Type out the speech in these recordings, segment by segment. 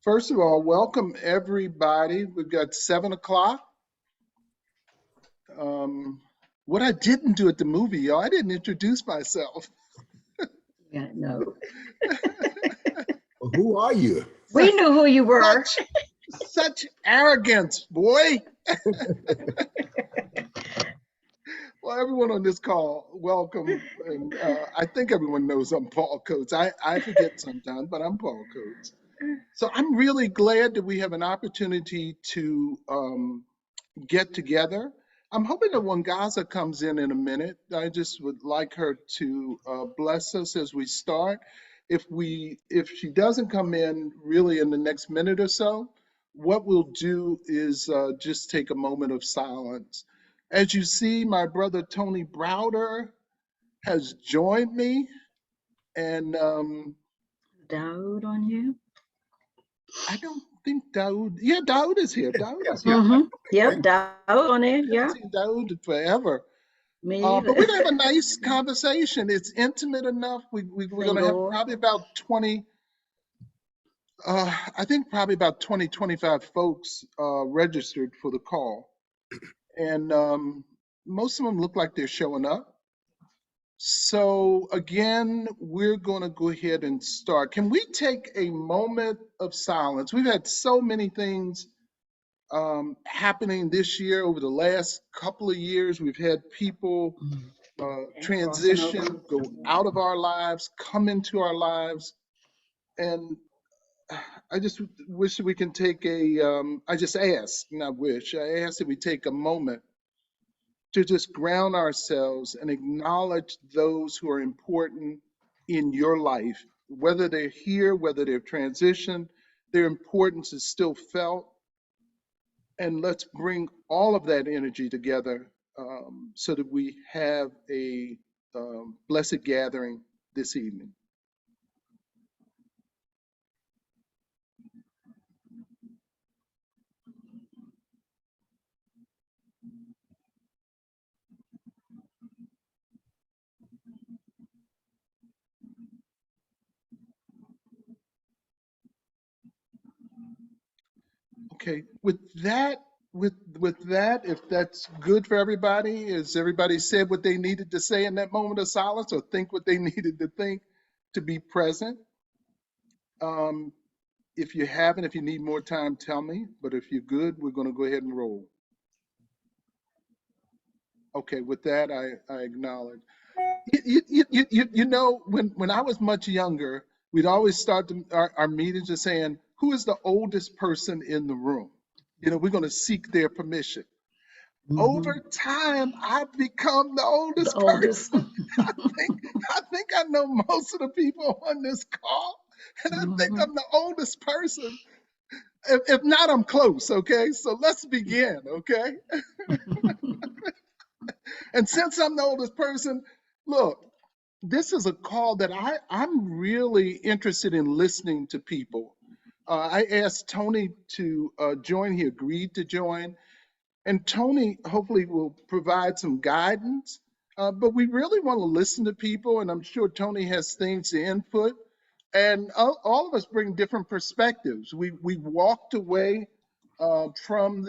First of all, welcome everybody. We've got 7 o'clock. What I didn't do at the movie, y'all, I didn't introduce myself. Yeah, no. Who are you? We knew who you were. Such arrogance, boy. Well, everyone on this call, welcome. And I think everyone knows I'm Paul Coates. I forget sometimes, but I'm Paul Coates. So I'm really glad that we have an opportunity to get together. I'm hoping that when Gaza comes in a minute, I just would like her to bless us as we start. If she doesn't come in really in the next minute or so, what we'll do is just take a moment of silence. As you see, my brother Tony Browder has joined me, and Daoud on you? I don't think Daoud. Yeah, Daoud is here. Daoud is here. Mm-hmm. Yep, Daoud on there. I Yeah. haven't seen Daoud forever. Me But either. we're gonna have a nice conversation. It's intimate enough. We're Thank gonna have Lord. probably about 20, I think probably about 20, 25 folks registered for the call. And most of them look like they're showing up. So again, we're gonna go ahead and start. Can we take a moment of silence? We've had so many things happening this year. Over the last couple of years, we've had people And crossing over. transition, go out of our lives, come into our lives. And I just wish that we can take I just ask, not wish, I ask that we take a moment to just ground ourselves and acknowledge those who are important in your life, whether they're here, whether they've transitioned, their importance is still felt. And let's bring all of that energy together so that we have a blessed gathering this evening. Okay, with that, if that's good for everybody, has everybody said what they needed to say in that moment of silence, or think what they needed to think to be present? Um, if you haven't, if you need more time, tell me. But if you're good, we're going to go ahead and roll. Okay, with that, I acknowledge. You know, when I was much younger, we'd always start our meetings just saying, who is the oldest person in the room? You know, we're going to seek their permission. Over time, I've become the The oldest oldest. person. I think I know most of the people on this call, and I think I'm the oldest person. If not, I'm close. Okay, so let's begin. Okay, and since I'm the oldest person, look, this is a call that I'm really interested in listening to people. I asked Tony to join. He agreed to join. And Tony hopefully will provide some guidance, but we really want to listen to people, and I'm sure Tony has things to input. And all of us bring different perspectives. We walked away from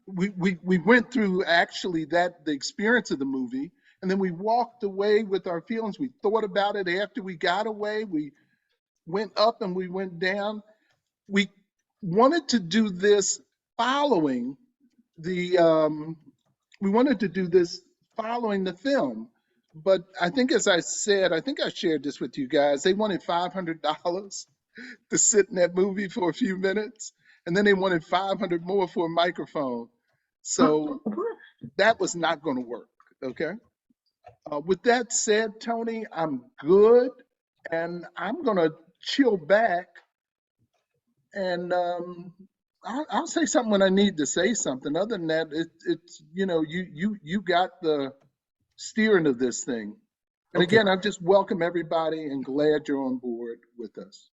we went through actually the experience of the movie, and then we walked away with our feelings. We thought about it after we got away. We went up and we went down. We wanted to do this following the we wanted to do this following the film, but I think, as I said, I think I shared this with you guys. They wanted $500 to sit in that movie for a few minutes, and then they wanted 500 more for a microphone. So that was not going to work. Okay. With that said, Tony, I'm good, and I'm going to chill back, and I'll say something when I need to say something. Other than that, it's you know, you got the steering of this thing. And Okay. again, I just welcome everybody and glad you're on board with us.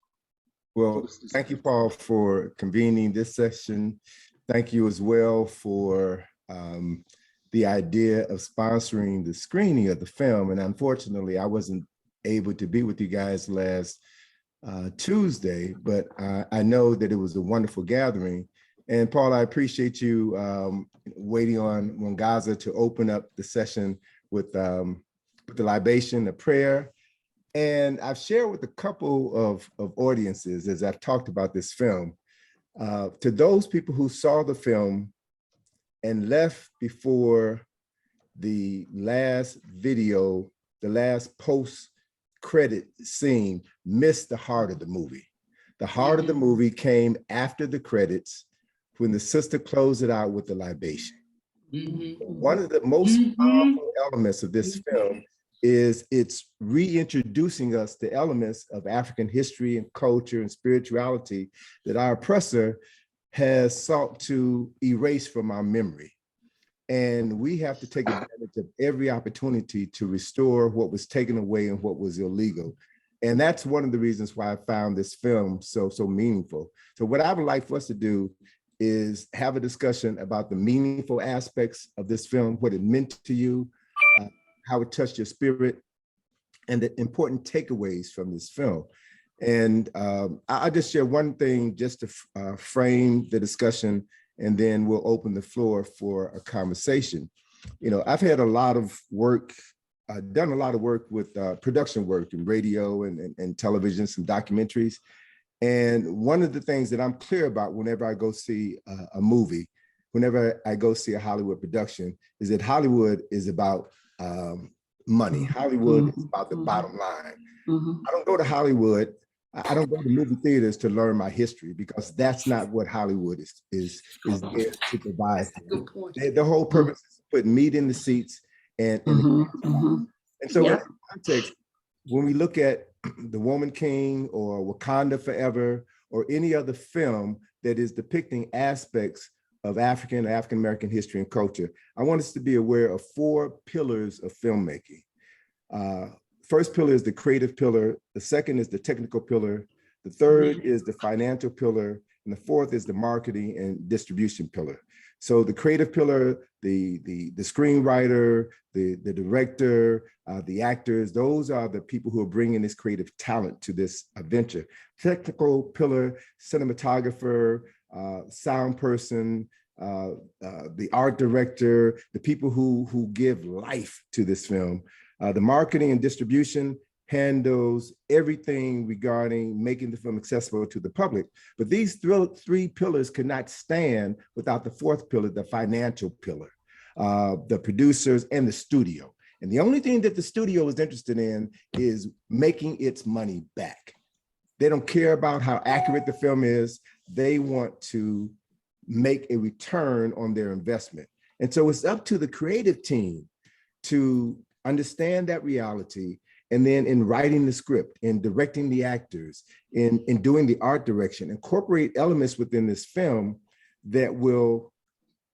Well, thank you, Paul, for convening this session. Thank you as well for the idea of sponsoring the screening of the film. And unfortunately, I wasn't able to be with you guys last Tuesday, but I know that it was a wonderful gathering. And Paul, I appreciate you waiting on Mwangaza to open up the session with the libation, the prayer. And I've shared with a couple of audiences as I've talked about this film. To those people who saw the film and left before the last video, the last post-credit scene, missed the heart of the movie. The heart of the movie came after the credits when the sister closed it out with the libation. One of the most powerful elements of this film is it's reintroducing us to elements of African history and culture and spirituality that our oppressor has sought to erase from our memory. And we have to take advantage of every opportunity to restore what was taken away and what was illegal. And that's one of the reasons why I found this film so meaningful. So what I would like for us to do is have a discussion about the meaningful aspects of this film, what it meant to you, how it touched your spirit, and the important takeaways from this film. And I'll just share one thing just to frame the discussion, and then we'll open the floor for a conversation. You know, I've had a lot of work, done a lot of work with production work in radio and television, some documentaries. And one of the things that I'm clear about whenever I go see a movie, whenever I go see a Hollywood production, is that Hollywood is about money. Hollywood is about the bottom line. I don't go to Hollywood. I don't go to movie theaters to learn my history, because that's not what Hollywood is there to provide. The whole purpose is putting meat in the seats and so in that context, when we look at The Woman King or Wakanda Forever or any other film that is depicting aspects of African-American history and culture, I want us to be aware of 4 pillars of filmmaking. First pillar is the creative pillar. The second is the technical pillar. The third is the financial pillar. And the fourth is the marketing and distribution pillar. So the creative pillar, the screenwriter, the director, the actors, those are the people who are bringing this creative talent to this adventure. Technical pillar, cinematographer, sound person, the art director, the people who give life to this film. The marketing and distribution handles everything regarding making the film accessible to the public. But these 3 pillars cannot stand without the 4th pillar, the financial pillar, the producers and the studio. And the only thing that the studio is interested in is making its money back. They don't care about how accurate the film is. They want to make a return on their investment. And so it's up to the creative team to understand that reality, and then in writing the script, in directing the actors, in doing the art direction, incorporate elements within this film that will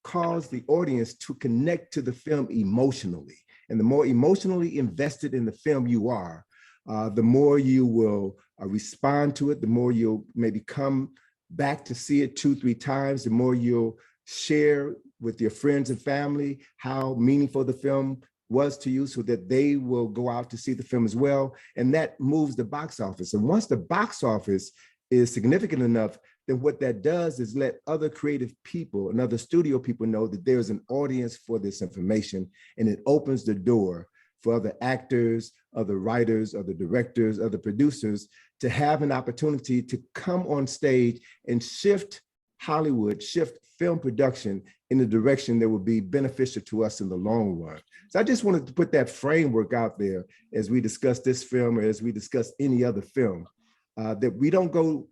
cause the audience to connect to the film emotionally. And the more emotionally invested in the film you are, the more you will respond to it, the more you'll maybe come back to see it 2-3 times, the more you'll share with your friends and family how meaningful the film was to you, so that they will go out to see the film as well. And that moves the box office. And once the box office is significant enough, then what that does is let other creative people and other studio people know that there's an audience for this information, and it opens the door for other actors, other writers, other directors, other producers to have an opportunity to come on stage and shift Hollywood, shift film production in the direction that would be beneficial to us in the long run. So I just wanted to put that framework out there as we discuss this film, or as we discuss any other film, that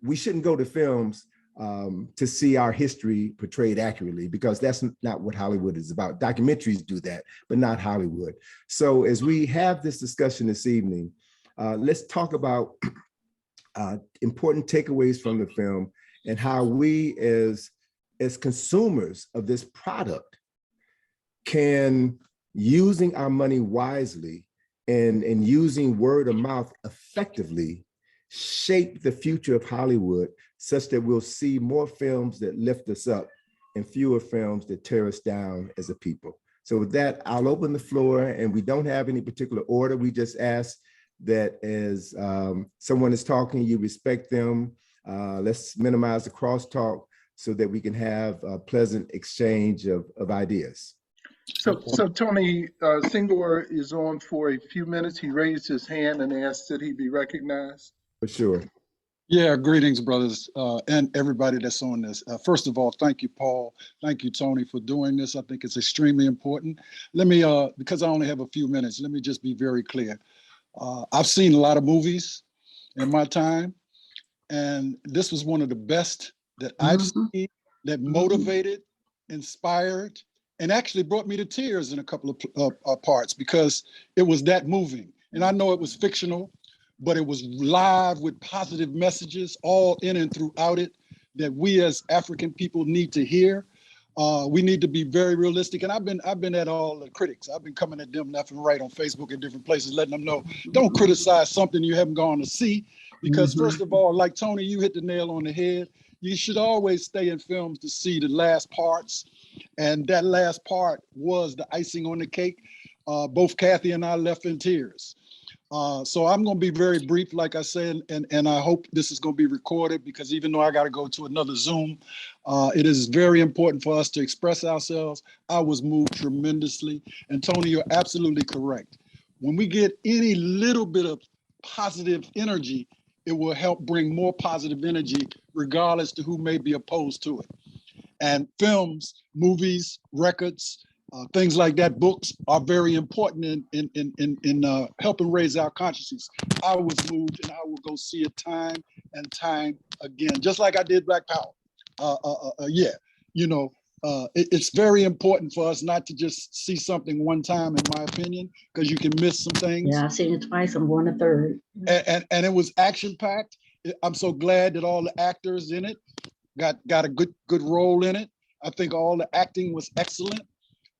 we shouldn't go to films to see our history portrayed accurately, because that's not what Hollywood is about. Documentaries do that, but not Hollywood. So as we have this discussion this evening, let's talk about important takeaways from the film, and how we as consumers of this product can, using our money wisely and using word of mouth effectively, shape the future of Hollywood such that we'll see more films that lift us up and fewer films that tear us down as a people. So with that, I'll open the floor, and we don't have any particular order. We just ask that as someone is talking, you respect them. Let's minimize the crosstalk so that we can have a pleasant exchange of ideas. So Tony Singor is on for a few minutes. He raised his hand and asked that he be recognized. For sure. Yeah, greetings, brothers, and everybody that's on this. First of all, thank you, Paul. Thank you, Tony, for doing this. I think it's extremely important. Let me, because I only have a few minutes, let me just be very clear. I've seen a lot of movies in my time, and this was one of the best that I've seen that motivated, inspired, and actually brought me to tears in a couple of parts because it was that moving. And I know it was fictional, but it was live with positive messages all in and throughout it that we as African people need to hear. We need to be very realistic. And I've been at all the critics. I've been coming at them left and right on Facebook and different places, letting them know, don't criticize something you haven't gone to see. Because first of all, like Tony, you hit the nail on the head. You should always stay in films to see the last parts. And that last part was the icing on the cake. Both Kathy and I left in tears. So I'm going to be very brief, like I said, and I hope this is going to be recorded because even though I got to go to another Zoom, it is very important for us to express ourselves. I was moved tremendously. And Tony, you're absolutely correct. When we get any little bit of positive energy, it will help bring more positive energy, regardless to who may be opposed to it. And films, movies, records, things like that, books are very important in helping raise our consciousness. I was moved and I will go see it time and time again, just like I did Black Power. Yeah, you know, it's very important for us not to just see something one time, in my opinion, because you can miss some things. Yeah, I've seen it twice. I'm going a third. And it was action packed. I'm so glad that all the actors in it got a good role in it. I think all the acting was excellent.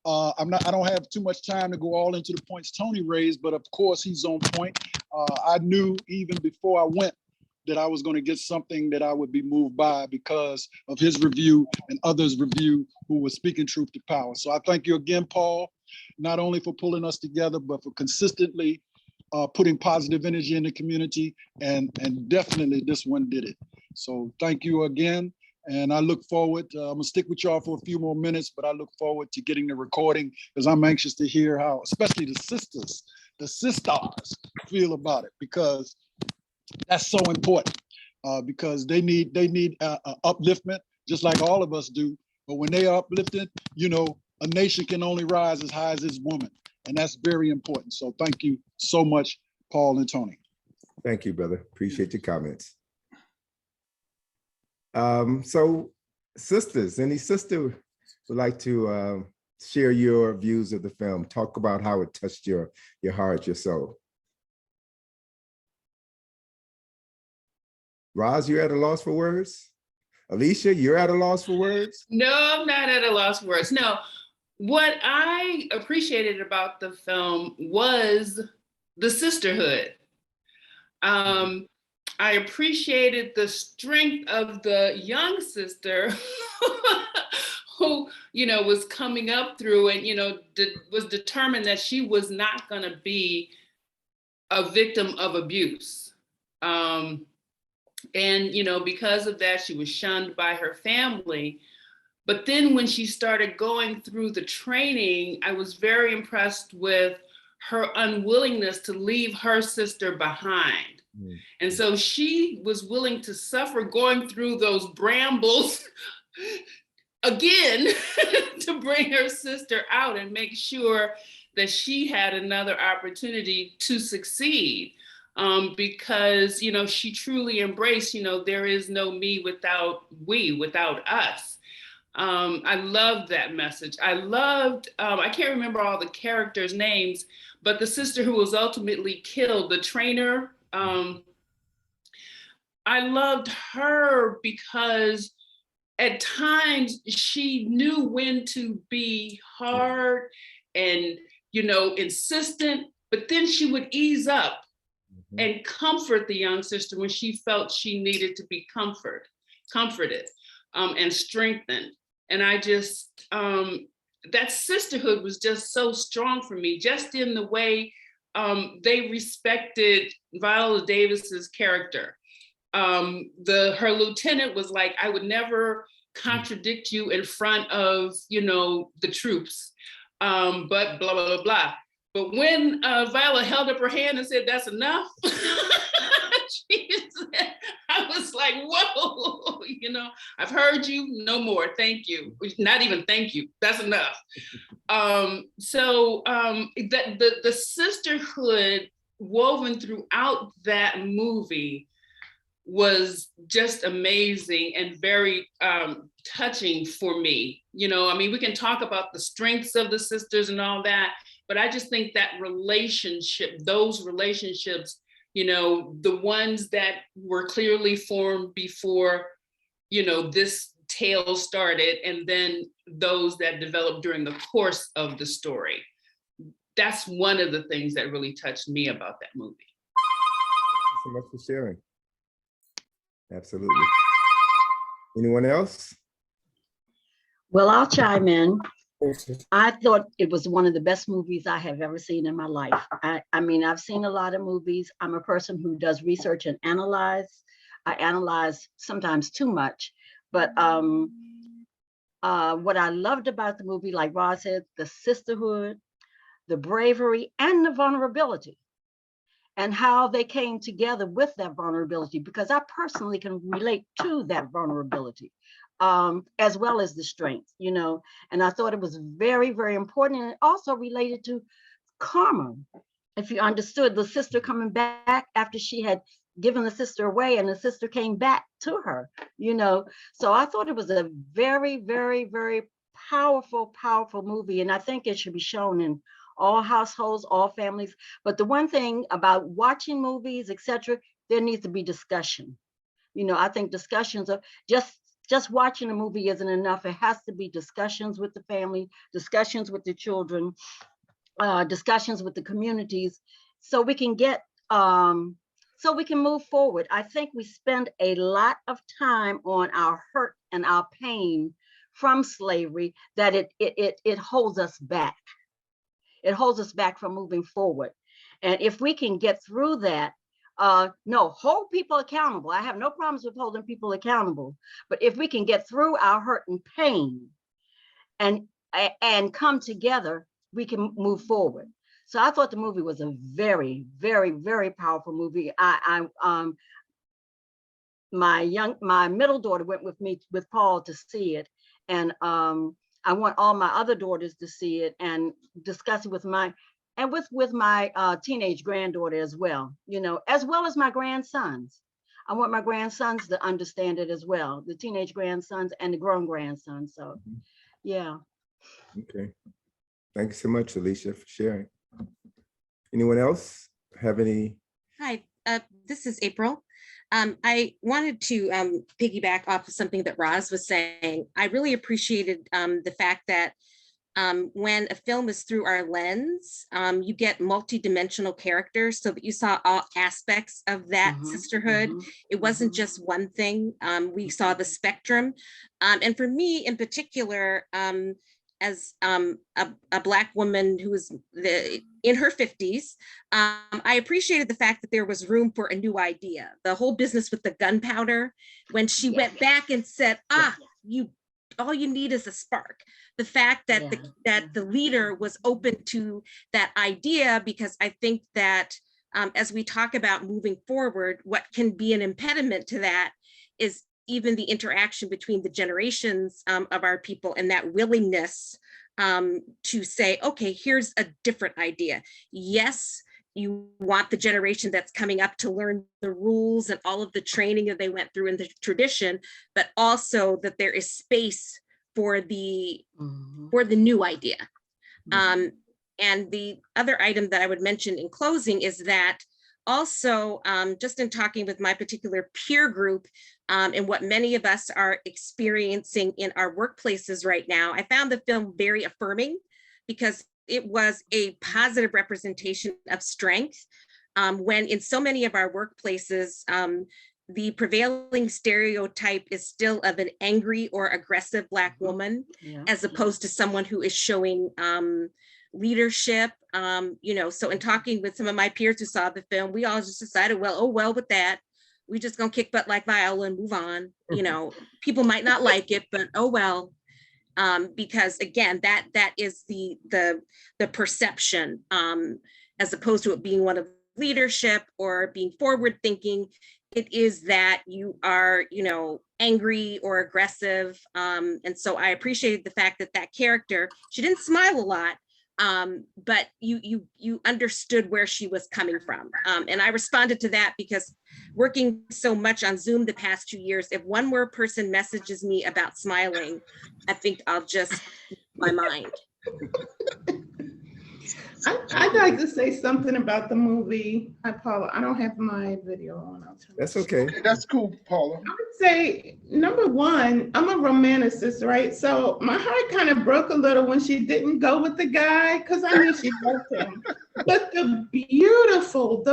I don't have too much time to go all into the points Tony raised, but of course he's on point. I knew even before I went that I was going to get something that I would be moved by because of his review and others' review who were speaking truth to power. So I thank you again, Paul, not only for pulling us together, but for consistently putting positive energy in the community, and definitely this one did it. So thank you again. And I look forward, I'm gonna stick with y'all for a few more minutes, but I look forward to getting the recording because I'm anxious to hear how, especially the sisters feel about it, because that's so important, because they need upliftment, just like all of us do. But when they are uplifted, you know, a nation can only rise as high as its woman. And that's very important. So thank you so much, Paul and Tony. Thank you, brother. Appreciate your comments. So sisters, any sister would like to share your views of the film, talk about how it touched your heart, your soul? Roz, you're at a loss for words? Alicia, you're at a loss for words? No, I'm not at a loss for words. No, what I appreciated about the film was the sisterhood. I appreciated the strength of the young sister who, you know, was coming up through and, you know, was determined that she was not going to be a victim of abuse. And, you know, because of that, she was shunned by her family. But then when she started going through the training, I was very impressed with her unwillingness to leave her sister behind. Mm-hmm. And so she was willing to suffer going through those brambles again to bring her sister out and make sure that she had another opportunity to succeed. Because, you know, she truly embraced, you know, there is no me without we, without us. I loved that message. I loved, I can't remember all the characters' names, but the sister who was ultimately killed, the trainer, I loved her because at times she knew when to be hard and, you know, insistent, but then she would ease up and comfort the young sister when she felt she needed to be comforted and strengthened. And I just, that sisterhood was just so strong for me, just in the way they respected Viola Davis's character. Her lieutenant was like, I would never contradict you in front of, the troops, but blah, blah, blah, blah. But when Viola held up her hand and said, that's enough, I was like, whoa, I've heard you, no more, thank you. Not even thank you, that's enough. The sisterhood woven throughout that movie was just amazing and very touching for me. We can talk about the strengths of the sisters and all that, but I just think that those relationships, the ones that were clearly formed before, this tale started, and then those that developed during the course of the story. That's one of the things that really touched me about that movie. Thank you so much for sharing. Absolutely. Anyone else? Well, I'll chime in. I thought it was one of the best movies I have ever seen in my life. I mean, I've seen a lot of movies. I'm a person who does research and analyze. I analyze sometimes too much, but what I loved about the movie, like Roz said, the sisterhood, the bravery, and the vulnerability, and how they came together with that vulnerability, because I personally can relate to that vulnerability, as well as the strength, and I thought it was very, very important. And it also related to karma. If you understood the sister coming back after she had given the sister away, and the sister came back to her, So I thought it was a very, very, very powerful, powerful movie. And I think it should be shown in all households, all families. But the one thing about watching movies, etc., there needs to be discussion. I think discussions are just watching a movie isn't enough. It has to be discussions with the family, discussions with the children, discussions with the communities, so we can move forward. I think we spend a lot of time on our hurt and our pain from slavery, that it holds us back. It holds us back from moving forward. And if we can get through that, hold people accountable. I have no problems with holding people accountable. But if we can get through our hurt and pain and come together, we can move forward. So I thought the movie was a very, very, very powerful movie. My middle daughter went with Paul to see it, and I want all my other daughters to see it and discuss it with my teenage granddaughter as well, as well as my grandsons. I want my grandsons to understand it as well, the teenage grandsons and the grown grandsons. So, yeah. Okay. Thank you so much, Alicia, for sharing. Anyone else have any? Hi, this is April. I wanted to piggyback off of something that Roz was saying. I really appreciated the fact that when a film is through our lens, you get multi-dimensional characters, so that you saw all aspects of that sisterhood. It wasn't just one thing. We saw the spectrum. And for me in particular, as a Black woman who was in her 50s, I appreciated the fact that there was room for a new idea. The whole business with the gunpowder, when she went back and said, all you need is a spark. The fact that the leader was open to that idea, because I think that as we talk about moving forward, what can be an impediment to that is even the interaction between the generations of our people, and that willingness to say, okay, here's a different idea. Yes, you want the generation that's coming up to learn the rules and all of the training that they went through in the tradition, but also that there is space for the new idea. And the other item that I would mention in closing is that also, just in talking with my particular peer group and what many of us are experiencing in our workplaces right now, I found the film very affirming, because it was a positive representation of strength. When in so many of our workplaces, the prevailing stereotype is still of an angry or aggressive Black woman, as opposed to someone who is showing leadership. So in talking with some of my peers who saw the film, we all just decided, well, oh, well, with that, we just gonna kick butt like Viola and move on. People might not like it, but oh, well. Because again, that is the perception, as opposed to it being one of leadership or being forward thinking. It is that you are, angry or aggressive. And so I appreciated the fact that character, she didn't smile a lot, but you understood where she was coming from. And I responded to that because working so much on Zoom the past 2 years, if one more person messages me about smiling, I think I'll just lose my mind. I'd like to say something about the movie. Hi, Paula. I don't have my video on. That's okay. Okay, that's cool, Paula. I would say, number one, I'm a romanticist, right? So my heart kind of broke a little when she didn't go with the guy because I knew she loved him. But the beautiful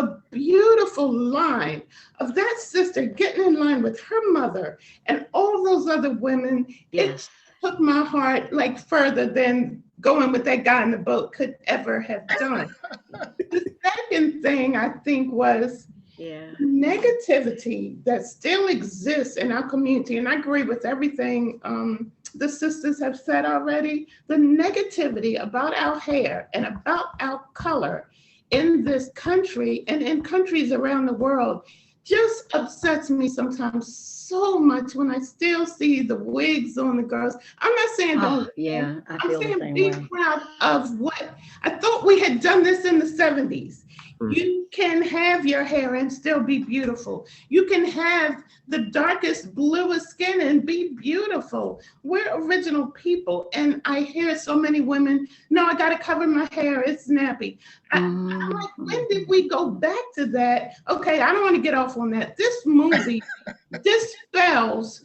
line of that sister getting in line with her mother and all those other women, Yes. it took my heart like further than going with that guy in the boat could ever have done. The second thing I think was negativity that still exists in our community. And I agree with everything the sisters have said already. The negativity about our hair and about our color in this country and in countries around the world just upsets me sometimes so much when I still see the wigs on the girls. I'm not saying don't. I I'm feel the saying same be way. proud of what I thought we had done this in the 70s. You can have your hair and still be beautiful. You can have the darkest, bluest skin and be beautiful. We're original people. And I hear so many women, no, I got to cover my hair. It's nappy. I'm like, when did we go back to that? Okay, I don't want to get off on that. This movie dispels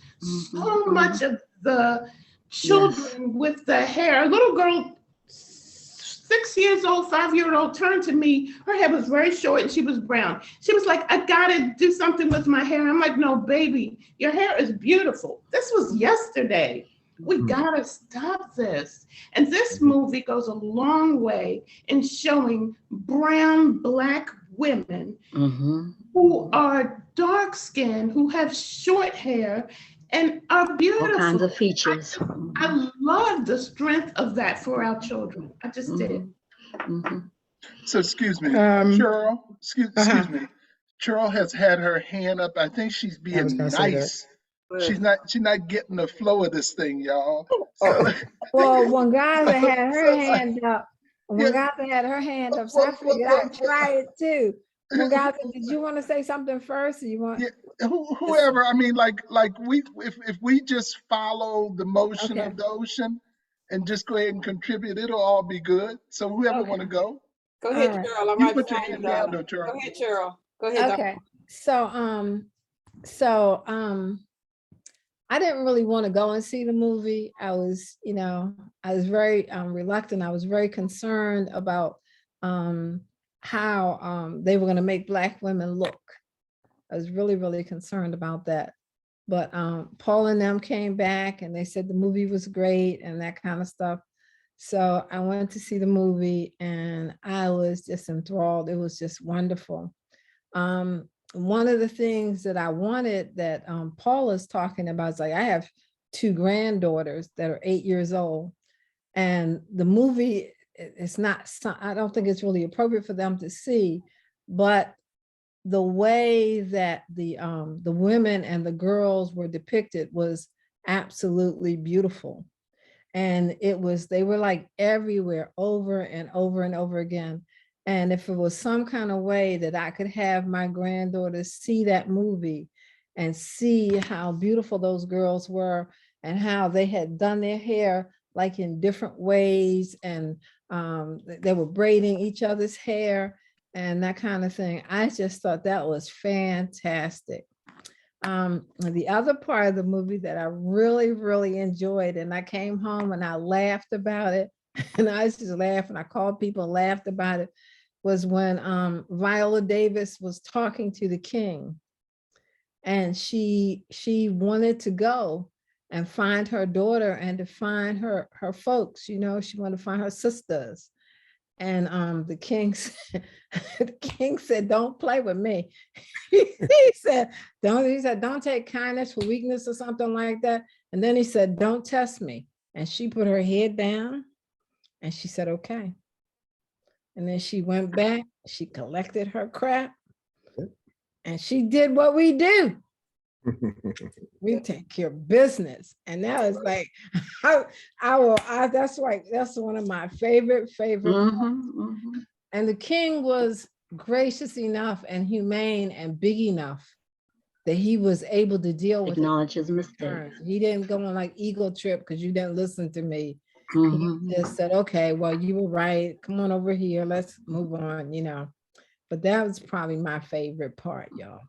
so much of the children with the hair. A little girl, 6 years old, 5-year-old, turned to me. Her hair was very short and she was brown. She was like, I gotta do something with my hair. I'm like, no, baby, your hair is beautiful. This was yesterday. We gotta stop this. And this movie goes a long way in showing brown, Black women who are dark skinned, who have short hair and are beautiful. All kinds of features. I love the strength of that for our children. I just did. So excuse me, Cheryl, excuse me. Cheryl has had her hand up. I think she's being nice. She's not getting the flow of this thing, y'all. Well, when Gaza had her hand up, so I figured I'd try it too. Well, Gaza, did you want to say something first? Or you want? Yeah, whoever. I mean, like we, if we just follow the motion of the ocean and just go ahead and contribute, it'll all be good. So whoever want to go. Go ahead, Cheryl. I'm You right put your behind hand you, down, darling. though, Cheryl. Go ahead, Cheryl. Go ahead. Okay. So I didn't really want to go and see the movie. I was very reluctant. I was very concerned about how they were going to make Black women look. I was really, really concerned about that. But Paul and them came back and they said the movie was great and that kind of stuff. So I went to see the movie and I was just enthralled. It was just wonderful. One of the things that I wanted that Paul is talking about is, like, I have 2 granddaughters that are 8 years old, and the movie, it's not, I don't think it's really appropriate for them to see, but the way that the women and the girls were depicted was absolutely beautiful. And they were like everywhere, over and over and over again. And if it was some kind of way that I could have my granddaughters see that movie and see how beautiful those girls were and how they had done their hair like in different ways, and they were braiding each other's hair and that kind of thing. I just thought that was fantastic. The other part of the movie that I really, really enjoyed, and I came home and I laughed about it, and I just laughed and I called people and laughed about it, was when Viola Davis was talking to the king, and she wanted to go and find her daughter and to find her folks, she wanted to find her sisters. And the king said, the king said, don't play with me. He said, don't take kindness for weakness or something like that. And then he said, don't test me. And she put her head down and she said, okay. And then she went back, she collected her crap, and she did what we do. We take care of business. And now it's like, that's one of my favorite. And the king was gracious enough and humane and big enough that he was able to deal with Acknowledge his it. mistake. He didn't go on like ego trip because you didn't listen to me. Mhm. He just said, okay, well, you were right. Come on over here. Let's move on, you know. But that was probably my favorite part, y'all.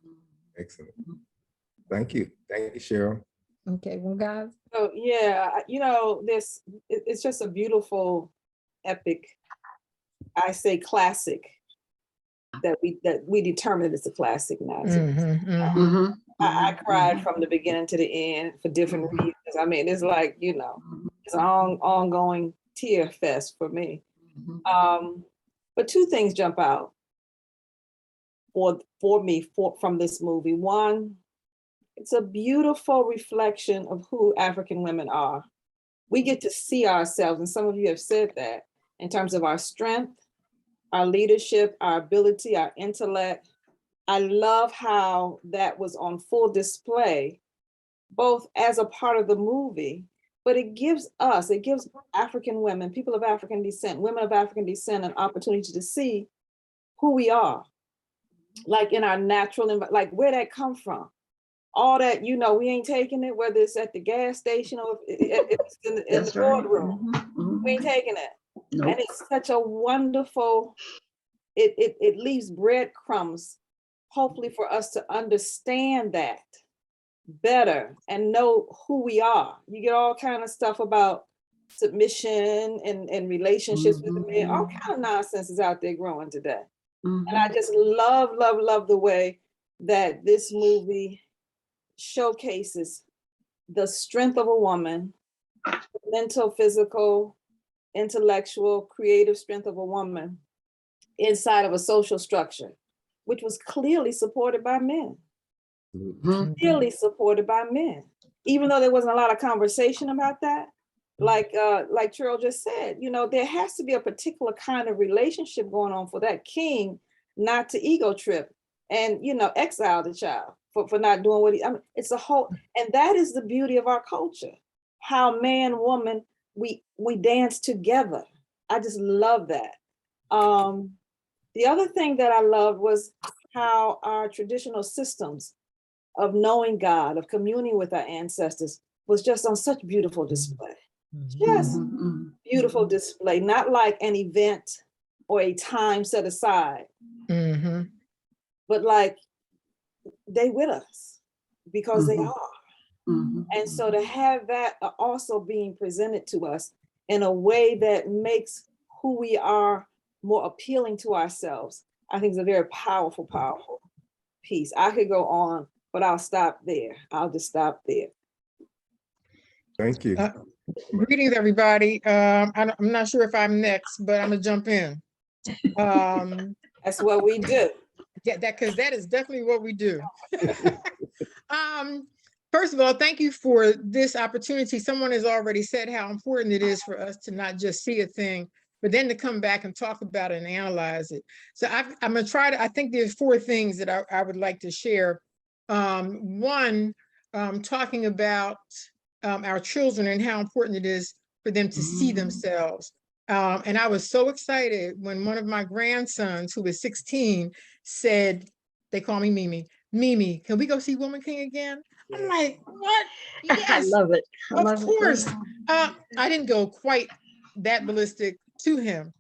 Excellent. Thank you. Thank you, Cheryl. Okay, well, guys. So yeah, you know, it's just a beautiful, epic, I say classic, that we determined it's a classic now. Mhm. I cried from the beginning to the end for different reasons. I mean, it's like, you know, it's an ongoing tear fest for me. But two things jump out for me from this movie. One, it's a beautiful reflection of who African women are. We get to see ourselves, and some of you have said that, in terms of our strength, our leadership, our ability, our intellect. I love how that was on full display, both as a part of the movie, but it gives African women, people of African descent, women of African descent, an opportunity to see who we are, like in our natural, like where that come from. All that, you know, we ain't taking it, whether it's at the gas station or if it's in the boardroom. We ain't taking it. Nope. And it's such a wonderful, it leaves breadcrumbs, hopefully for us to understand that better and know who we are. You get all kind of stuff about submission and relationships with the men, all kind of nonsense is out there growing today. And I just love the way that this movie showcases the strength of a woman, mental, physical, intellectual, creative strength of a woman inside of a social structure, which was clearly supported by men. Clearly supported by men. Even though there wasn't a lot of conversation about that, like Cheryl just said, you know, there has to be a particular kind of relationship going on for that king not to ego trip and, you know, exile the child for not doing what I mean, it's a whole, and that is the beauty of our culture. How man, woman, we dance together. I just love that. The other thing that I loved was how our traditional systems of knowing God, of communing with our ancestors, was just on such beautiful display. Just beautiful display, not like an event or a time set aside, but like they with us because they are. And so to have that also being presented to us in a way that makes who we are more appealing to ourselves, I think is a very powerful, powerful piece. I could go on, but I'll stop there. I'll just stop there. Thank you. Greetings, everybody. I'm not sure if I'm next, but I'm gonna jump in. That's what we do. Yeah, because that is definitely what we do. First of all, thank you for this opportunity. Someone has already said how important it is for us to not just see a thing, but then to come back and talk about it and analyze it. So I'm gonna try to, I think there's 4 things that I would like to share. One, talking about our children and how important it is for them to see themselves. And I was so excited when one of my grandsons, who was 16, said, they call me Mimi, can we go see Woman King again? I'm like, what? Yes, I love it. of course. I didn't go quite that ballistic to him,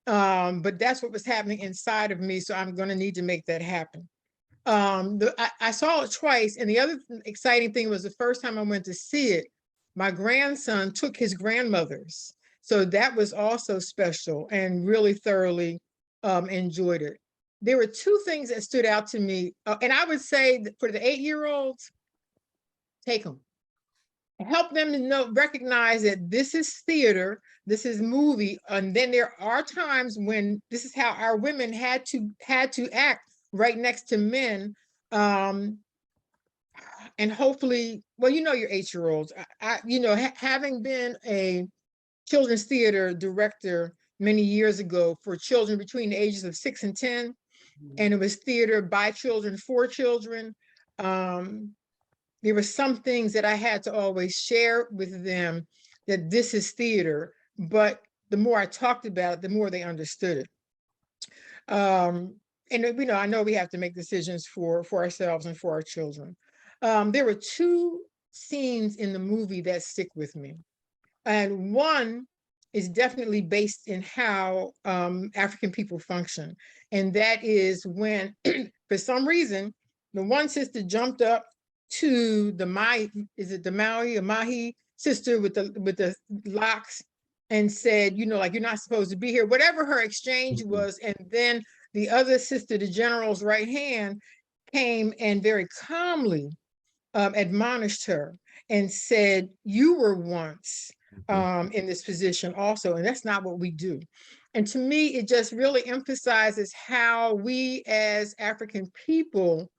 but that's what was happening inside of me. So I'm going to need to make that happen. I saw it twice. And the other exciting thing was the first time I went to see it, my grandson took his grandmother's. So that was also special and really thoroughly enjoyed it. There were 2 things that stood out to me. And I would say that for the 8-year-olds, take them. help them to know, recognize that this is theater, this is movie, and then there are times when this is how our women had to act right next to men. And hopefully, well, you know, your 8-year-olds, you know, having been a children's theater director many years ago for children between the ages of 6 and 10, and it was theater by children for children. There were some things that I had to always share with them, that this is theater, but the more I talked about it, the more they understood it. And you know, I know we have to make decisions for ourselves and for our children. There were 2 scenes in the movie that stick with me. And one is definitely based in how African people function. And that is when, for some reason, the one sister jumped up to the Mahi sister with the locks and said, you know, like, you're not supposed to be here, whatever her exchange was. And then the other sister, the general's right hand, came and very calmly admonished her and said, you were once in this position also, and that's not what we do. And to me, it just really emphasizes how we as African people,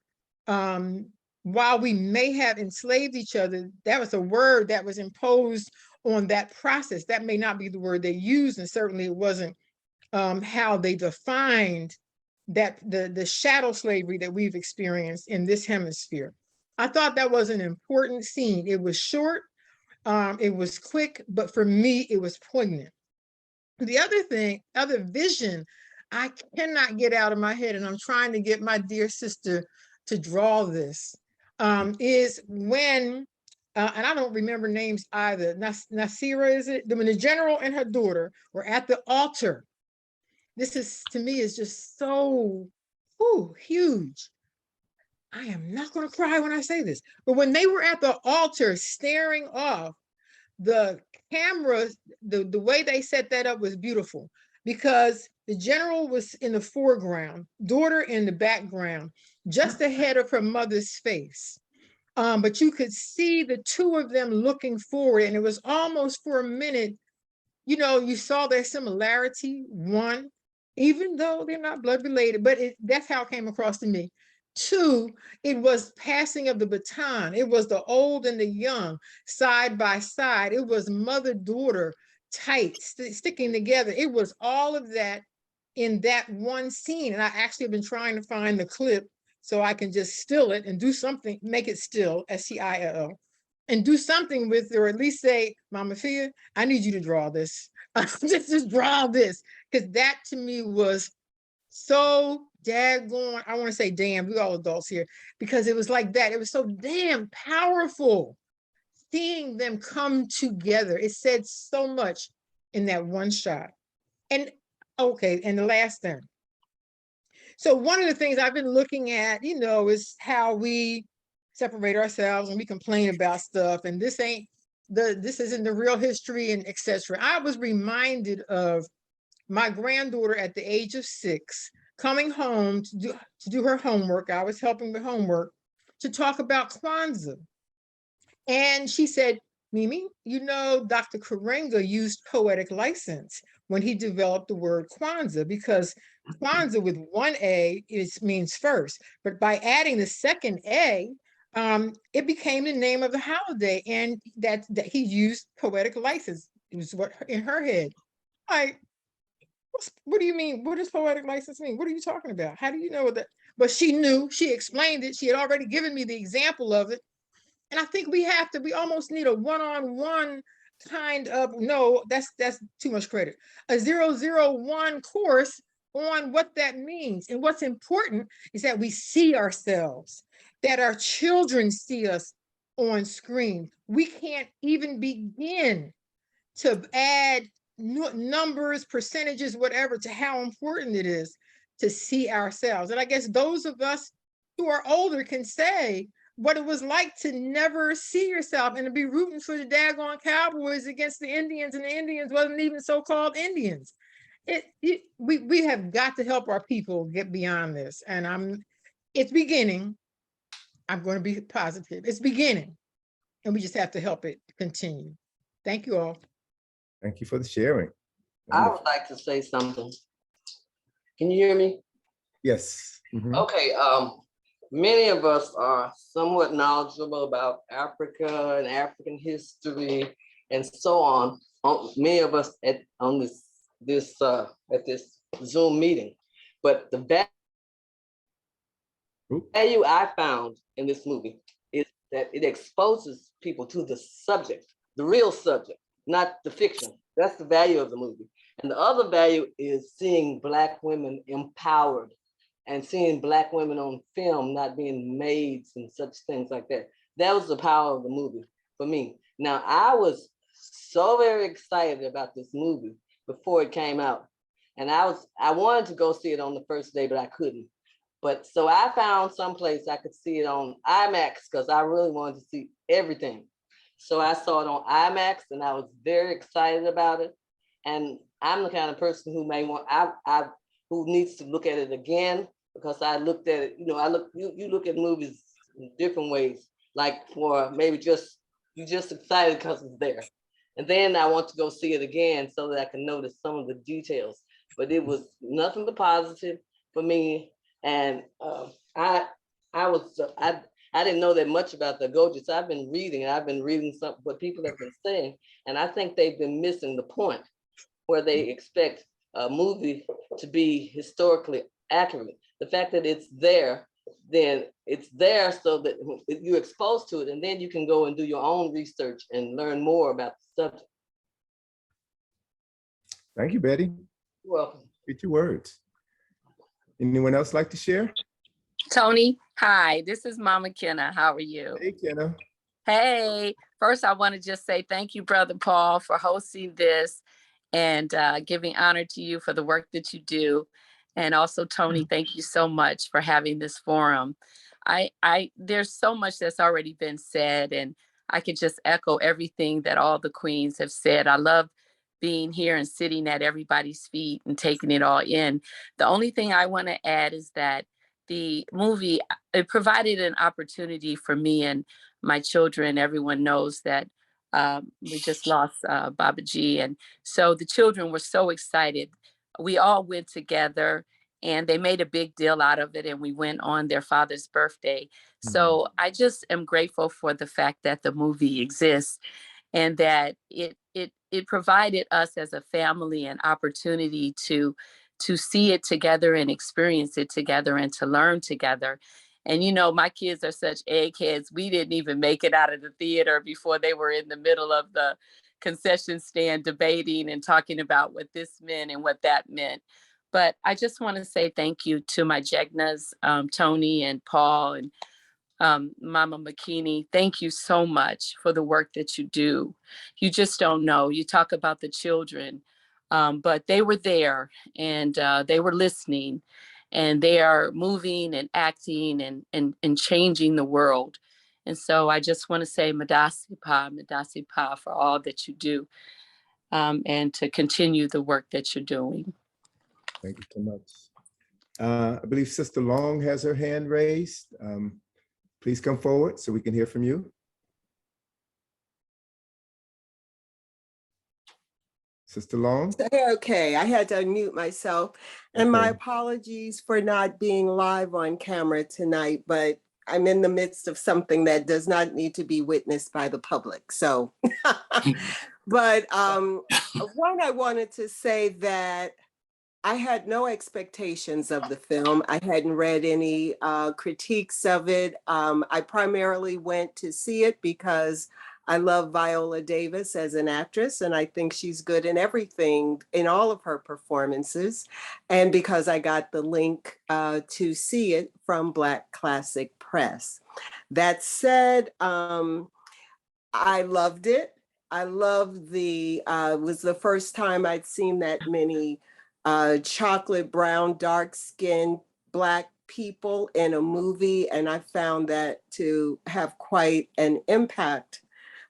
while we may have enslaved each other, that was a word that was imposed on that process. That may not be the word they used, and certainly it wasn't how they defined that the shadow slavery that we've experienced in this hemisphere. I thought that was an important scene. It was short, it was quick, but for me, it was poignant. The other vision I cannot get out of my head, and I'm trying to get my dear sister to draw this, is when, and I don't remember names either, Nasira, is it? When the general and her daughter were at the altar. This is, to me, is just so huge. I am not going to cry when I say this, but when they were at the altar staring off, the camera, the way they set that up was beautiful, because the general was in the foreground, daughter in the background, just ahead of her mother's face. But you could see the 2 of them looking forward, and it was almost for a minute, you know, you saw their similarity, one, even though they're not blood related, but that's how it came across to me. 2, it was passing of the baton. It was the old and the young side by side. It was mother-daughter tight, sticking together. It was all of that in that one scene. And I actually have been trying to find the clip so I can just still it and do something, make it still, STILL, and do something with it, or at least say, Mama Fia, I need you to draw this. just draw this. Because that to me was so daggone, I want to say damn, we all adults here, because it was like that. It was so damn powerful seeing them come together. It said so much in that one shot. And okay, and the last thing. So one of the things I've been looking at, you know, is how we separate ourselves and we complain about stuff, and this isn't the real history, and etc. I was reminded of my granddaughter at the age of 6 coming home to do her homework. I was helping with homework, to talk about Kwanzaa. And she said, Mimi, you know, Dr. Karenga used poetic license when he developed the word Kwanzaa, because Kwanzaa with 1 A means first, but by adding the second A, it became the name of the holiday, and that he used poetic license. It was what in her head. What do you mean? What does poetic license mean? What are you talking about? How do you know that? But she knew, she explained it. She had already given me the example of it. And I think we almost need a one-on-one kind of, no, that's too much credit. A 001 course on what that means. And what's important is that we see ourselves, that our children see us on screen. We can't even begin to add numbers, percentages, whatever, to how important it is to see ourselves. And I guess those of us who are older can say what it was like to never see yourself and to be rooting for the daggone Cowboys against the Indians, and the Indians wasn't even so-called Indians. We have got to help our people get beyond this. And it's beginning. I'm going to be positive. It's beginning. and we just have to help it continue. Thank you all. Thank you for the sharing. I would like to say something. Can you hear me? Yes. Mhm. Okay, many of us are somewhat knowledgeable about Africa and African history and so on. Many of us at this Zoom meeting, but the value I found in this movie is that it exposes people to the subject, the real subject, not the fiction. That's the value of the movie. And the other value is seeing Black women empowered and seeing Black women on film, not being maids and such things like that. That was the power of the movie for me. Now, I was so very excited about this movie before it came out. And I wanted to go see it on the first day, but I couldn't. But so I found someplace I could see it on IMAX because I really wanted to see everything. So I saw it on IMAX and I was very excited about it. And I'm the kind of person who may want, who needs to look at it again, because I looked at it, you look at movies in different ways, like for maybe you're just excited because it's there. And then I want to go see it again so that I can notice some of the details. But it was nothing but positive for me. And I didn't know that much about the Agojis. I've been reading some what people have been saying, and I think they've been missing the point where they expect a movie to be historically accurate. The fact that it's there, then it's there so that you're exposed to it, and then you can go and do your own research and learn more about the subject. Thank you, Betty. You're welcome. Get your words. Anyone else like to share? Tony, hi, this is Mama Kenna. How are you? Hey, Kenna. Hey, first I want to just say thank you, Brother Paul, for hosting this and giving honor to you for the work that you do. And also, Tony, thank you so much for having this forum. There's so much that's already been said, and I could just echo everything that all the queens have said. I love being here and sitting at everybody's feet and taking it all in. The only thing I want to add is that the movie, it provided an opportunity for me and my children. Everyone knows that we just lost Baba G. And so the children were so excited. We all went together and they made a big deal out of it. And we went on their father's birthday. So I just am grateful for the fact that the movie exists and that it provided us as a family an opportunity to see it together and experience it together and to learn together. And, you know, my kids are such eggheads. We didn't even make it out of the theater before they were in the middle of the concession stand debating and talking about what this meant and what that meant. But I just want to say thank you to my Jegnas, Tony and Paul and Mama McKinney. Thank you so much for the work that you do. You just don't know. You talk about the children, but they were there and they were listening and they are moving and acting and changing the world. And so I just want to say Madasi Pa for all that you do and to continue the work that you're doing. Thank you so much. I believe Sister Long has her hand raised. Please come forward so we can hear from you. Sister Long? Okay, I had to unmute myself. And my Okay. apologies for not being live on camera tonight, but I'm in the midst of something that does not need to be witnessed by the public. So, but one, I wanted to say that I had no expectations of the film. I hadn't read any critiques of it. I primarily went to see it because I love Viola Davis as an actress, and I think she's good in everything, in all of her performances. And because I got the link to see it from Black Classic Press. That said, I loved it. I loved it was the first time I'd seen that many chocolate brown, dark-skinned Black people in a movie, and I found that to have quite an impact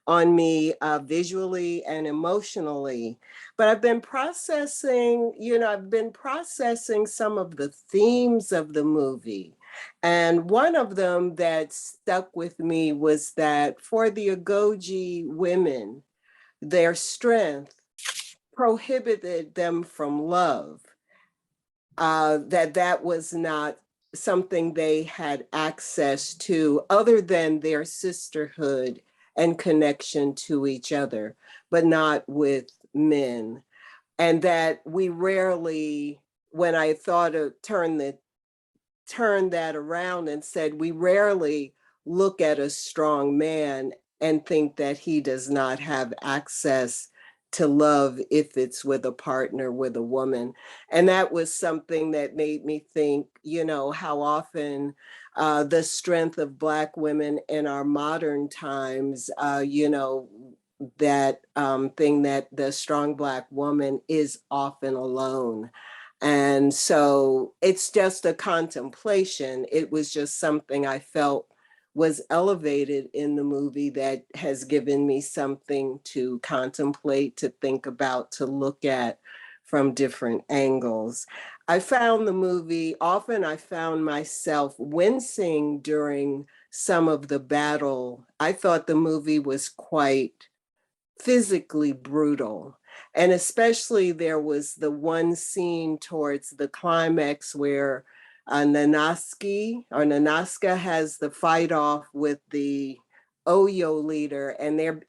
on me visually and emotionally. But I've been processing, I've been processing some of the themes of the movie. And one of them that stuck with me was that for the Agoge women, their strength prohibited them from love, that was not something they had access to other than their sisterhood and connection to each other, but not with men. And that we rarely, when I thought of turn that around and said, we rarely look at a strong man and think that he does not have access to love if it's with a partner, with a woman. And that was something that made me think, how often the strength of Black women in our modern times, that thing that the strong Black woman is often alone. And so it's just a contemplation. It was just something I felt was elevated in the movie that has given me something to contemplate, to think about, to look at from different angles. I found the movie, often I found myself wincing during some of the battle. I thought the movie was quite physically brutal. And especially there was the one scene towards the climax where Nanaska has the fight off with the Oyo leader, and they're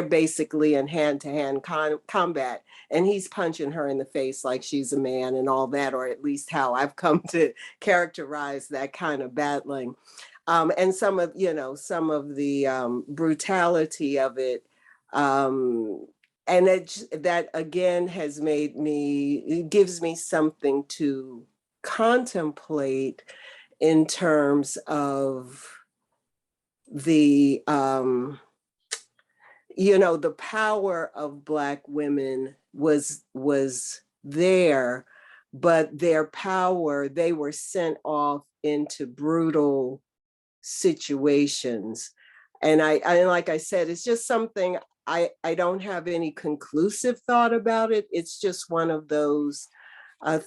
basically in hand-to-hand combat, and he's punching her in the face like she's a man and all that, or at least how I've come to characterize that kind of battling. And some of the brutality of it. And that again it gives me something to contemplate in terms of the power of Black women was there, but their power, they were sent off into brutal situations. And I like I said, it's just something I don't have any conclusive thought about it. It's just one of those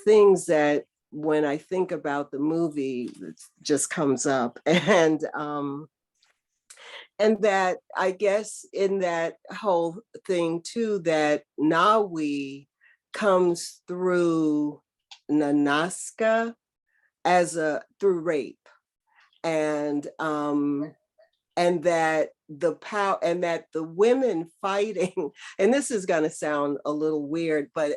things that when I think about the movie, it just comes up. And that I guess in that whole thing too, that Nawi comes through Nanaska through rape. And that the power, and that the women fighting, and this is going to sound a little weird, but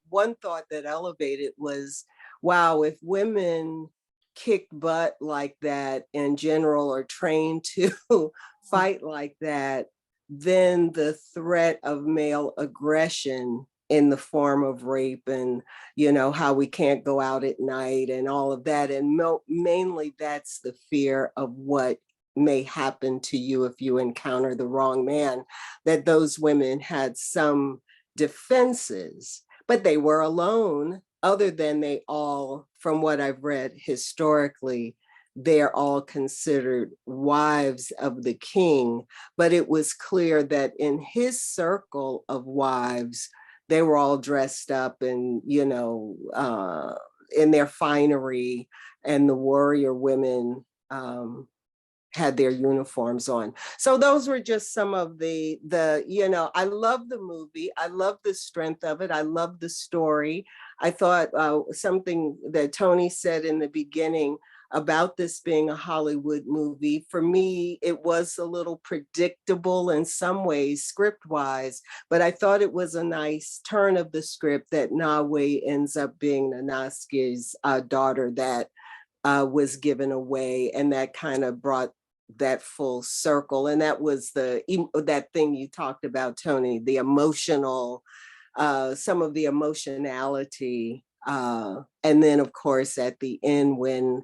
one thought that elevated was, wow, if women kick butt like that in general, or trained to fight like that, then the threat of male aggression in the form of rape, and how we can't go out at night and all of that, and mainly that's the fear of what may happen to you if you encounter the wrong man, that those women had some defenses, but they were alone, other than they all, from what I've read historically, they're all considered wives of the king. But it was clear that in his circle of wives, they were all dressed up and, in their finery, and the warrior women had their uniforms on. So those were just some of the I love the movie. I love the strength of it. I love the story. I thought something that Tony said in the beginning about this being a Hollywood movie, for me, it was a little predictable in some ways, script-wise, but I thought it was a nice turn of the script that Nawi ends up being Nanaski's daughter that was given away, and that kind of brought that full circle. And that was that thing you talked about, Tony, the emotional, some of the emotionality. And then of course, at the end, when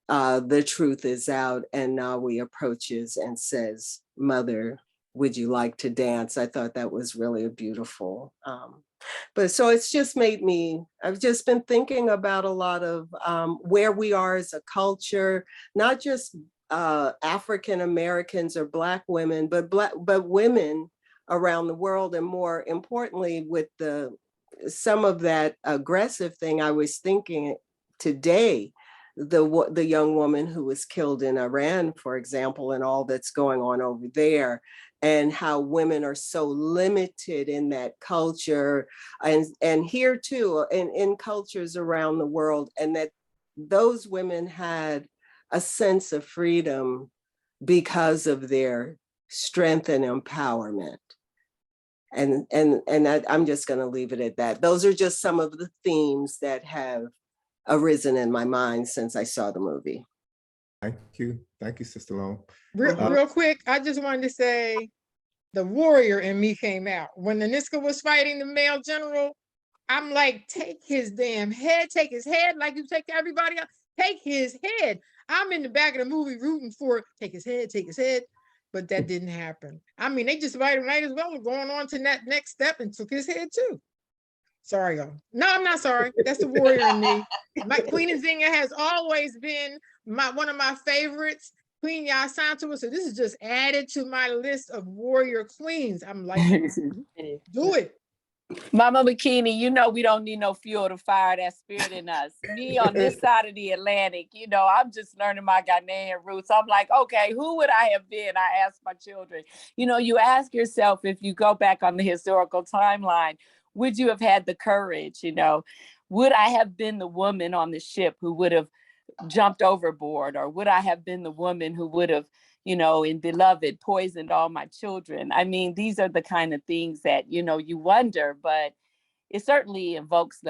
the truth is out and Nawi approaches and says, "Mother, would you like to dance?" I thought that was really a beautiful, but so it's just made me, I've just been thinking about a lot of where we are as a culture, not just African Americans or Black women, but women around the world, and more importantly, with some of that aggressive thing. I was thinking today the young woman who was killed in Iran, for example, and all that's going on over there, and how women are so limited in that culture, and here too, in cultures around the world, and that those women had a sense of freedom because of their strength and empowerment. And I'm just going to leave it at that. Those are just some of the themes that have arisen in my mind since I saw the movie. Thank you, Sister Long. Real quick, I just wanted to say the warrior in me came out. When the Niska was fighting the male general, I'm like, take his damn head, take his head like you take everybody else, take his head. I'm in the back of the movie rooting for take his head, but that didn't happen. I mean, they just might as well have gone on to that next step and took his head too. Sorry, y'all. No, I'm not sorry. That's the warrior in me. My Queen Nzinga has always been one of my favorites. Queen Yaa Asantewaa. So this is just added to my list of warrior queens. I'm like, do it. Mama Bikini, you know we don't need no fuel to fire that spirit in us. Me on this side of the Atlantic, you know, I'm just learning my Ghanaian roots. I'm like, okay, who would I have been? I ask my children. You know, you ask yourself, if you go back on the historical timeline, would you have had the courage? You know, would I have been the woman on the ship who would have jumped overboard? Or would I have been the woman who would have, you know, in Beloved, poisoned all my children? I mean, these are the kind of things that, you know, you wonder, but it certainly invokes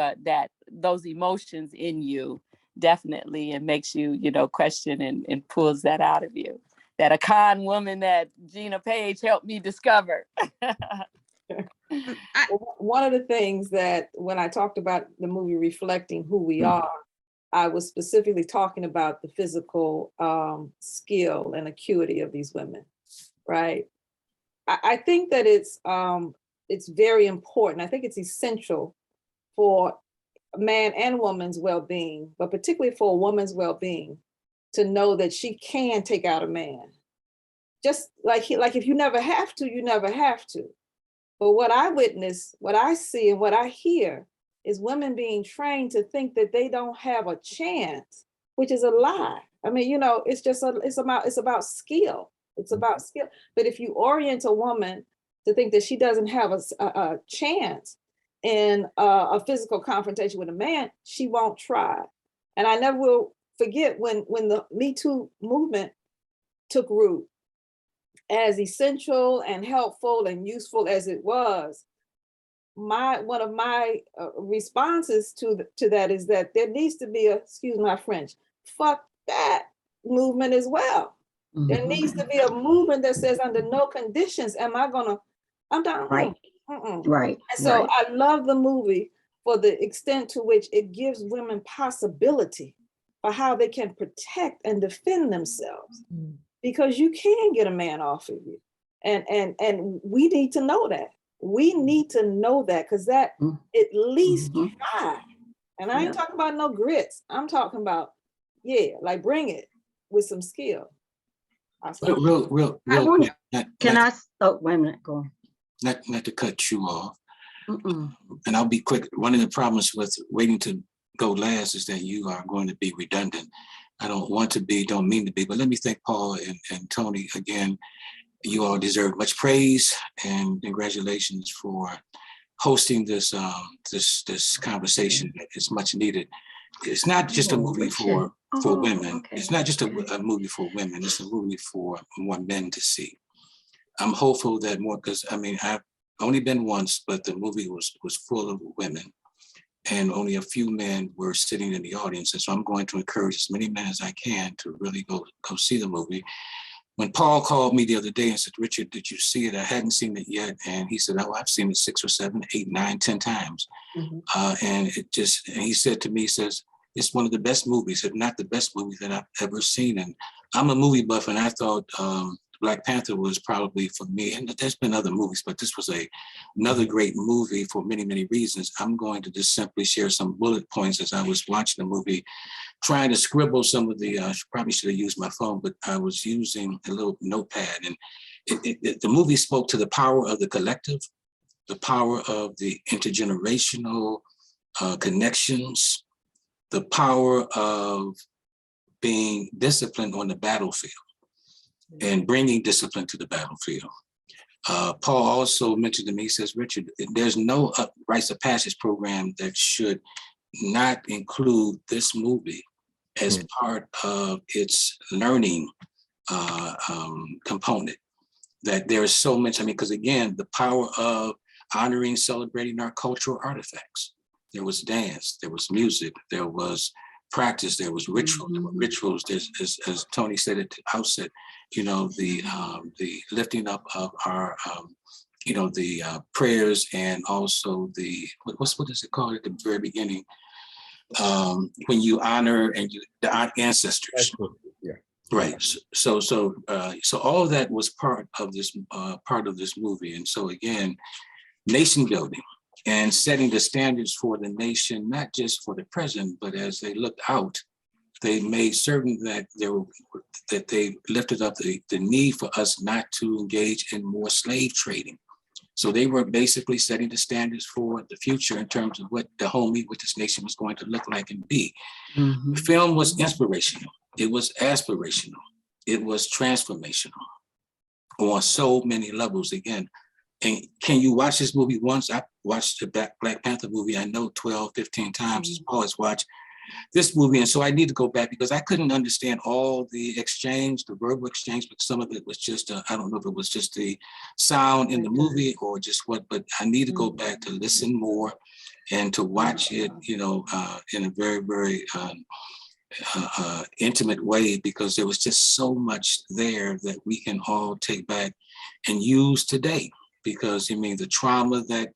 those emotions in you, definitely, and makes you, you know, question and pulls that out of you. That Akan woman that Gina Page helped me discover. One of the things that when I talked about the movie reflecting who we are, I was specifically talking about the physical skill and acuity of these women, right? I think that it's very important. I think it's essential for man and woman's well-being, but particularly for a woman's well-being, to know that she can take out a man. Just like if you never have to, you never have to. But what I witness, what I see, and what I hear is women being trained to think that they don't have a chance, which is a lie. I mean, you know, it's about skill. It's about skill. But if you orient a woman to think that she doesn't have a chance in a physical confrontation with a man, she won't try. And I never will forget when the Me Too movement took root, as essential and helpful and useful as it was, one of my responses to that is that there needs to be excuse my French, fuck that movement as well. Mm-hmm. There needs to be a movement that says under no conditions am I gonna, I'm done. Right. Right. And so I love the movie for the extent to which it gives women possibility for how they can protect and defend themselves. Mm. Because you can get a man off of you. And we need to know that. We need to know that, because that at least try. And I ain't talking about no grits. I'm talking about, like bring it with some skill. Real quick. Wait a minute, go on. Not to cut you off. And I'll be quick. One of the problems with waiting to go last is that you are going to be redundant. I don't want to be, don't mean to be, but let me thank Paul and Tony again. You all deserve much praise and congratulations for hosting this this conversation. It's much needed. It's not just a movie for women. Okay. It's not just a movie for women. It's a movie for more men to see. I'm hopeful that more, because I mean, I've only been once, but the movie was full of women. And only a few men were sitting in the audience. And so I'm going to encourage as many men as I can to really go see the movie. When Paul called me the other day and said, Richard, did you see it? I hadn't seen it yet. And he said, oh, I've seen it 6 or 7, 8, 9, 10 times. And he said to me, he says, it's one of the best movies, if not the best movie that I've ever seen. And I'm a movie buff, and I thought Black Panther was probably for me, and there's been other movies, but this was another great movie for many, many reasons. I'm going to just simply share some bullet points as I was watching the movie, trying to scribble some of the, I probably should have used my phone, but I was using a little notepad. And the movie spoke to the power of the collective, the power of the intergenerational connections, the power of being disciplined on the battlefield and bringing discipline to the battlefield. Paul also mentioned to me, he says, Richard, there's no rites of passage program that should not include this movie as part of its learning component. That there is so much, I mean, because again, the power of honoring, celebrating our cultural artifacts. There was dance, there was music, there was practice, there was ritual, there were rituals. There's, as Tony said at the outset, you know, the lifting up of our, you know, the prayers, and also the, what is it called at the very beginning? When you honor and the ancestors. Yeah. Right. So all of that was part of this movie. And so again, nation building and setting the standards for the nation, not just for the present, but as they looked out, they made certain that they lifted up the need for us not to engage in more slave trading. So they were basically setting the standards for the future in terms of what the homie, what this nation was going to look like and be. The film was inspirational. It was aspirational. It was transformational on so many levels. Again, and can you watch this movie once? I watched the Black Panther movie, I know 12, 15 times, as Paul has watched this movie. And so I need to go back because I couldn't understand all the exchange, the verbal exchange, but some of it was just, I don't know if it was just the sound in the movie or just what, but I need to go back to listen more and to watch it, you know, in a very, very intimate way, because there was just so much there that we can all take back and use today. Because I mean, the trauma that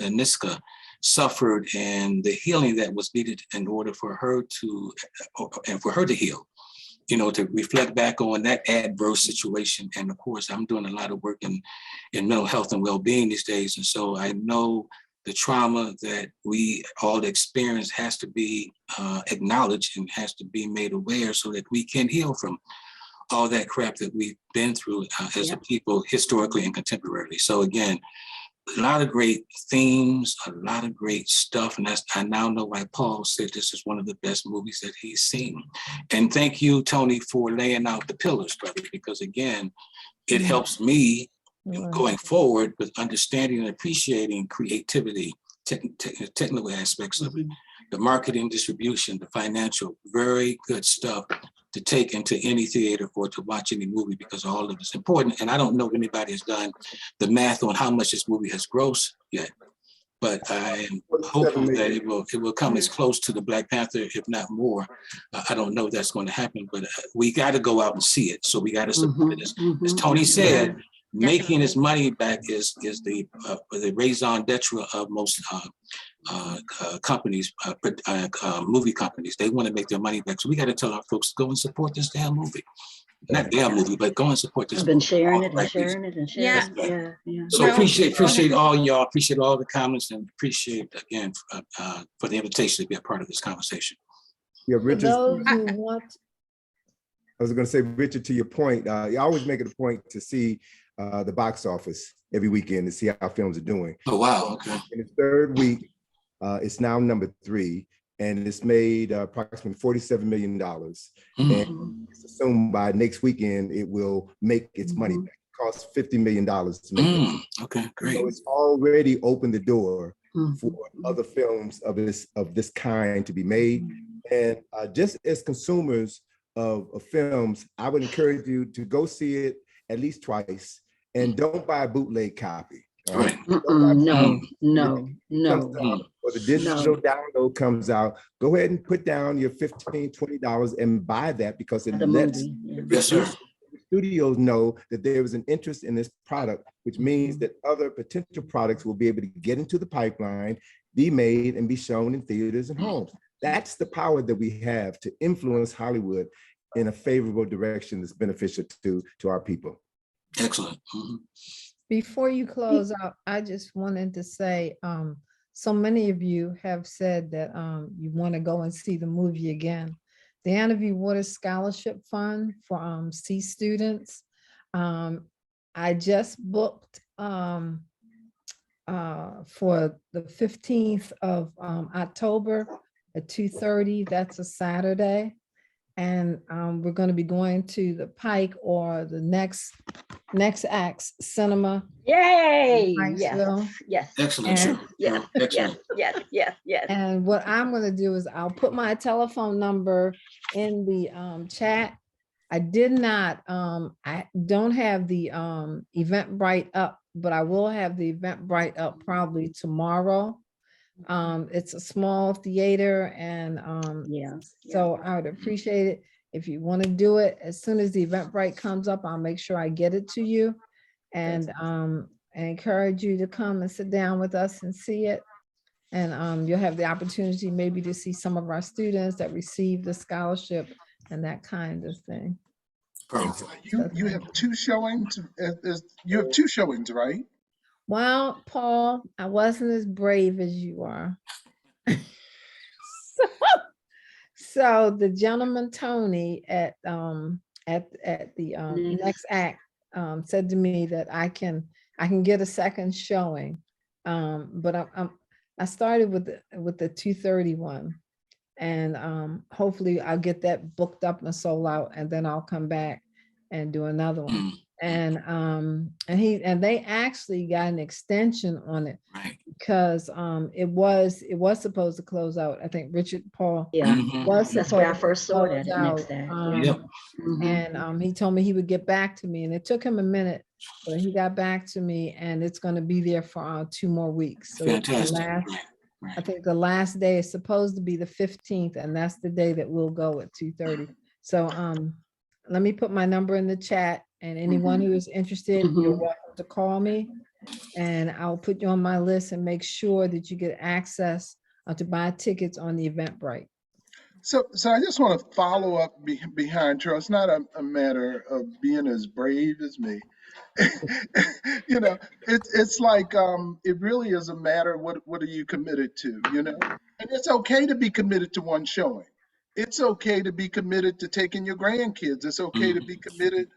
Niska suffered and the healing that was needed in order for her to, and for her to heal, you know, to reflect back on that adverse situation. And of course, I'm doing a lot of work in mental health and well-being these days. And so I know the trauma that we all experience has to be acknowledged and has to be made aware so that we can heal from all that crap that we've been through as a people, historically and contemporarily. So again, a lot of great themes, a lot of great stuff. And I now know why Paul said this is one of the best movies that he's seen. And thank you, Tony, for laying out the pillars, brother, because again, it helps me going forward with understanding and appreciating creativity, technical aspects of it, the marketing, distribution, the financial, very good stuff to take into any theater or to watch any movie, because all of it's important. And I don't know if anybody has done the math on how much this movie has grossed yet, but I am hopeful that it will come as close to the Black Panther, if not more. I don't know if that's going to happen, but we got to go out and see it. So we got to support it. As Tony said, making his money back is the raison d'etre of most companies, movie companies. They want to make their money back. So we got to tell our folks, go and support this damn movie. Not damn movie, but go and support this. I've been sharing it and sharing it and sharing it. Yeah. So appreciate all y'all, appreciate all the comments, and appreciate again for the invitation to be a part of this conversation. Yeah, Richard. Those who want, I was going to say, Richard, to your point, you always make it a point to see the box office every weekend to see how films are doing. Oh, wow. Okay. In its third week, it's now number 3, and it's made approximately $47 million. And it's assumed by next weekend, it will make its money back. It costs $50 million to make it. Okay, great. So it's already opened the door for other films of this kind to be made. And just as consumers of films, I would encourage you to go see it at least twice, and don't buy a bootleg copy. Right. No. Or the digital download comes out, go ahead and put down your $15, $20 and buy that, because it lets the studios know that there is an interest in this product, which means that other potential products will be able to get into the pipeline, be made, and be shown in theaters and homes. That's the power that we have to influence Hollywood in a favorable direction that's beneficial to our people. Excellent. before you close out, I just wanted to say, so many of you have said that you want to go and see the movie again. The Anna V. Waters Scholarship Fund for C students. I just booked for the 15th of October at 2:30. That's a Saturday. And we're going to be going to the Pike or the next acts cinema. Yay! Pikesville. Yes. Excellent show. And, Yes. Excellent. Yes. and what I'm going to do is I'll put my telephone number in the chat. I did not, I don't have the Eventbrite up, but I will have the Eventbrite up probably tomorrow. It's a small theater and so I would appreciate it if you want to do it. As soon as the Eventbrite comes up, I'll make sure I get it to you. And I encourage you to come and sit down with us and see it. And you'll have the opportunity maybe to see some of our students that receive the scholarship and that kind of thing. You have two showings. You have two showings, right? Well, Paul, I wasn't as brave as you are. So the gentleman Tony at the next act said to me that I can get a second showing, but I started with the 2:30 one, and hopefully I'll get that booked up and sold out, and then I'll come back and do another one. And they actually got an extension on it because it was supposed to close out. I think Richard Paul was That's where I supposed first to saw close that out. next act. And he told me he would get back to me, and it took him a minute, but he got back to me, and it's going to be there for 2 more weeks. So it's the Fantastic. last, I think the last day is supposed to be the 15th, and that's the day that we'll go at 2:30. So let me put my number in the chat, and anyone who is interested, you're welcome to call me, and I'll put you on my list and make sure that you get access to buy tickets on the Eventbrite. So I just want to follow up behind Charles. It's not a matter of being as brave as me. You know, it's like it really is a matter of what are you committed to, you know? And it's okay to be committed to one showing. It's okay to be committed to taking your grandkids. It's okay to be committed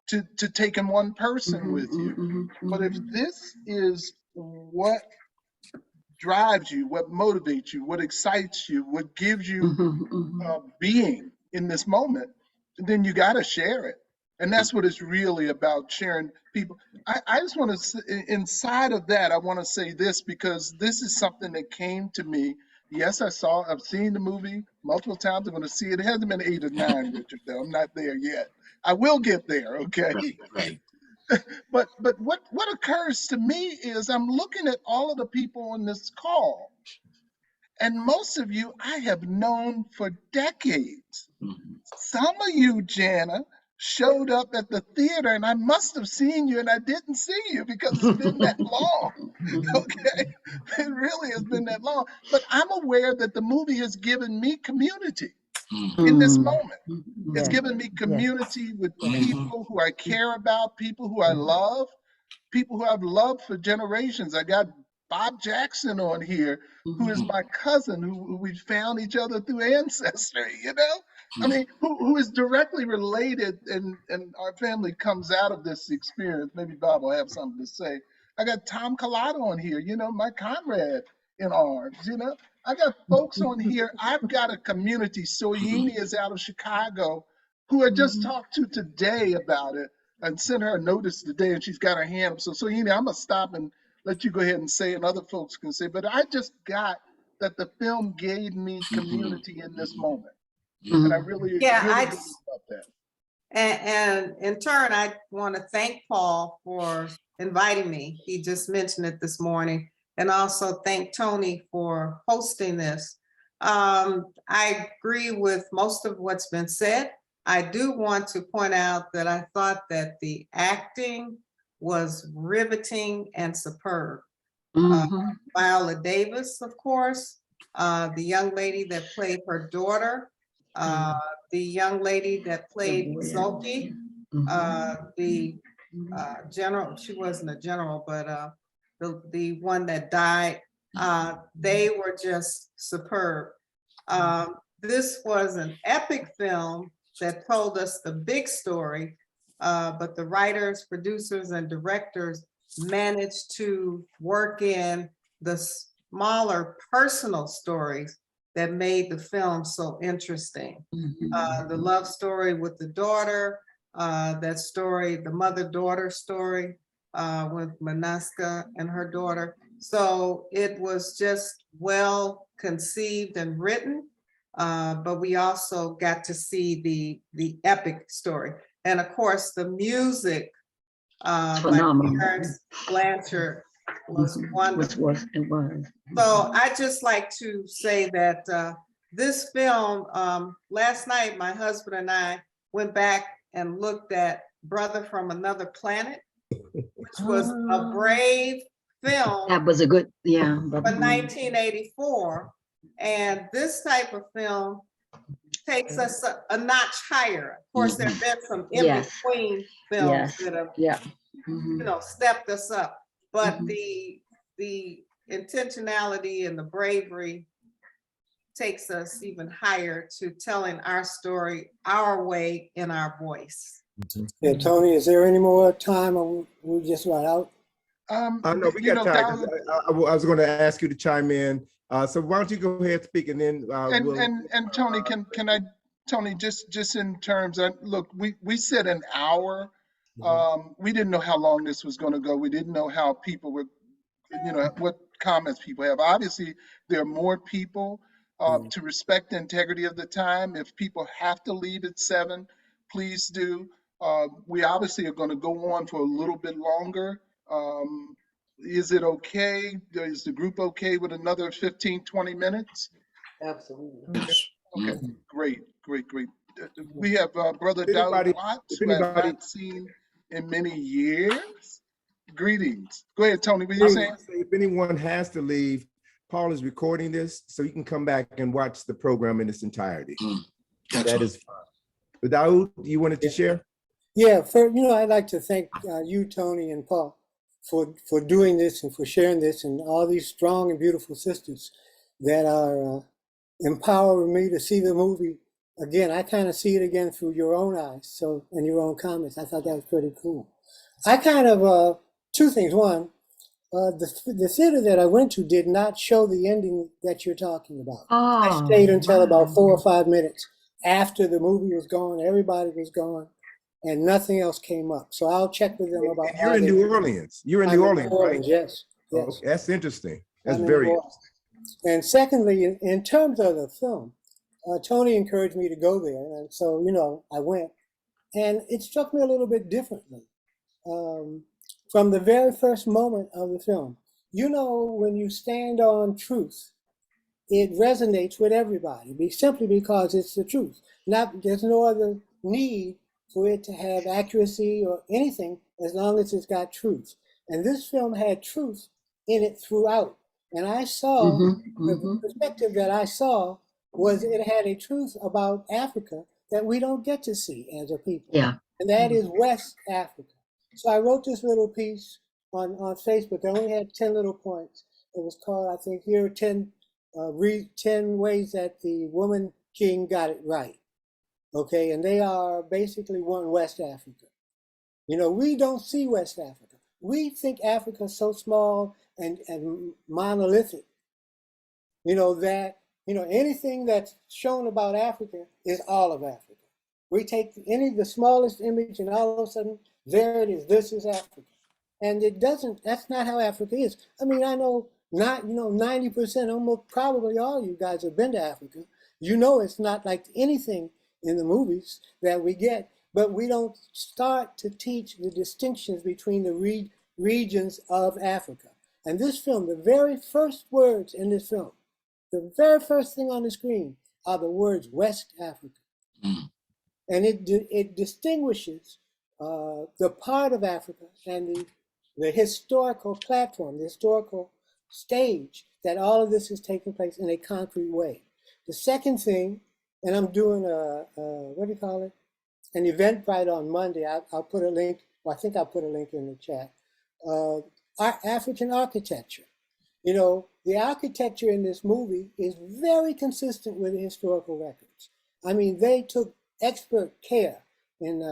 to taking one person with you. But if this is what drives you, what motivates you, what excites you, what gives you being in this moment, then you got to share it. And that's what it's really about, sharing people. I just want to, inside of that, I want to say this, because this is something that came to me. Yes, I've seen the movie multiple times. I'm going to see it. It hasn't been 8 or 9, Richard, though. I'm not there yet. I will get there, okay? Right. But what occurs to me is I'm looking at all of the people on this call, and most of you I have known for decades. Some of you, Jana, showed up at the theater, and I must have seen you, and I didn't see you because it's been that long. Okay, it really has been that long. But I'm aware that the movie has given me community in this moment. It's given me community with people who I care about, people who I love, people who I've loved for generations. I got Bob Jackson on here, who is my cousin, who we found each other through Ancestry, you know? I mean, who is directly related, and our family comes out of this experience. Maybe Bob will have something to say. I got Tom Collado on here, you know, my comrade in arms, you know? I got folks on here. I've got a community. Soyini is out of Chicago, who I just talked to today about it, and sent her a notice today, and she's got her hand up. So Soyini, I'm gonna stop and let you go ahead and say, and other folks can say, but I just got that the film gave me community in this moment. And I really, really love that. And in turn, I want to thank Paul for inviting me. He just mentioned it this morning. And also thank Tony for hosting this. I agree with most of what's been said. I do want to point out that I thought that the acting was riveting and superb. Viola Davis, of course, the young lady that played her daughter, the young lady that played Zoki, the general, she wasn't a general, but the one that died, they were just superb. This was an epic film that told us the big story, but the writers, producers, and directors managed to work in the smaller personal stories that made the film so interesting. Mhm. The love story with the daughter, that story, the mother-daughter story with Manaska and her daughter. So it was just well conceived and written, but we also got to see the epic story. And of course, the music by Phenomenal. Terrence Blanchard was Mhm. wonderful. It was. So I just like to say that this film, last night, my husband and I went back and looked at Brother from Another Planet, which was a brave film That was a good, yeah. for 1984. And this type of film takes us a notch higher. Of course, there have been some Yes. in-between films Yes. that have, Yeah. you know, stepped us up. But the intentionality and the bravery takes us even higher to telling our story our way in our voice. Yeah, Tony, is there any more time or we just run out? No, we got time. 'Cause I was going to ask you to chime in. So why don't you go ahead and speak, and then we'll... and Tony, can I, Tony, just in terms of, look, we said an hour. We didn't know how long this was going to go. We didn't know how people were, you know, what comments people have. Obviously, there are more people to respect the integrity of the time. If people have to leave at 7, please do. We obviously are going to go on for a little bit longer. Is it okay? Is the group okay with another 15, 20 minutes? Absolutely. Okay, great. We have Brother If anybody- Dowd Watts, if who I've anybody- not seen in many years. Greetings. Go ahead, Tony, what are you saying? If anyone has to leave, Paul is recording this, so you can come back and watch the program in its entirety. That is fine. But Daoud, you wanted to share? Yeah, I'd like to thank you, Tony, and Paul for doing this and for sharing this, and all these strong and beautiful sisters that are empowering me to see the movie again. I kind of see it again through your own eyes, and your own comments. I thought that was pretty cool. I kind of, two things. One, the theater that I went to did not show the ending that you're talking about. I stayed until about 4 or 5 minutes after the movie was gone, everybody was gone, and nothing else came up. So I'll check with them about. You're in New Orleans. You're in New Orleans, right? Yes. Oh, okay. That's interesting. That's I'm in very New Orleans. And secondly, in terms of the film, Tony encouraged me to go there, and so I went, and it struck me a little bit differently. From the very first moment of the film, when you stand on truth, it resonates with everybody, simply because it's the truth. There's no other need for it to have accuracy or anything as long as it's got truth. And this film had truth in it throughout. And I saw, the perspective that I saw was it had a truth about Africa that we don't get to see as a people. Yeah. And that is West Africa. So I wrote this little piece on Facebook. I only had 10 little points. It was called, I think, here are 10 ways that the woman king got it right. Okay, and they are basically one, West Africa. We don't see West Africa. We think Africa is so small and monolithic, that, anything that's shown about Africa is all of Africa. We take the smallest image and all of a sudden, there it is, this is Africa. And that's not how Africa is. I mean, I know not, 90%, almost probably all you guys have been to Africa. It's not like anything in the movies that we get, but we don't start to teach the distinctions between the regions of Africa. And this film, the very first words in this film, the very first thing on the screen are the words West Africa. And it distinguishes the part of Africa and the historical platform, the historical stage that all of this is taking place in a concrete way. The second thing, and I'm doing an Eventbrite on Monday. I'll put a link, I think I'll put a link in the chat. African architecture. The architecture in this movie is very consistent with the historical records. I mean, they took expert care in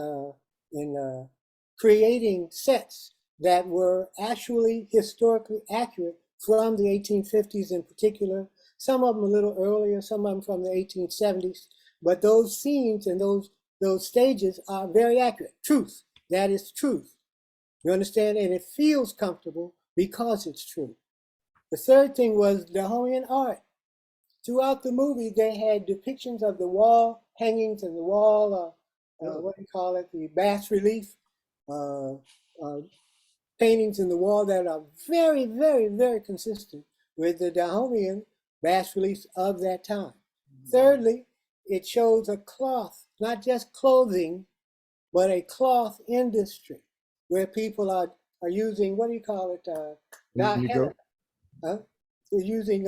creating sets that were actually historically accurate from the 1850s in particular. Some of them a little earlier, some of them from the 1870s. But those scenes and those stages are very accurate. Truth, that is truth. You understand? And it feels comfortable because it's true. The third thing was Dahomey art. Throughout the movie, they had depictions of the wall hangings and the wall, what do you call it, the bas relief paintings in the wall that are very, very, very consistent with the Dahomean bas reliefs of that time. Thirdly, it shows a cloth, not just clothing, but a cloth industry where people are using, what do you call it? Indigo. They're using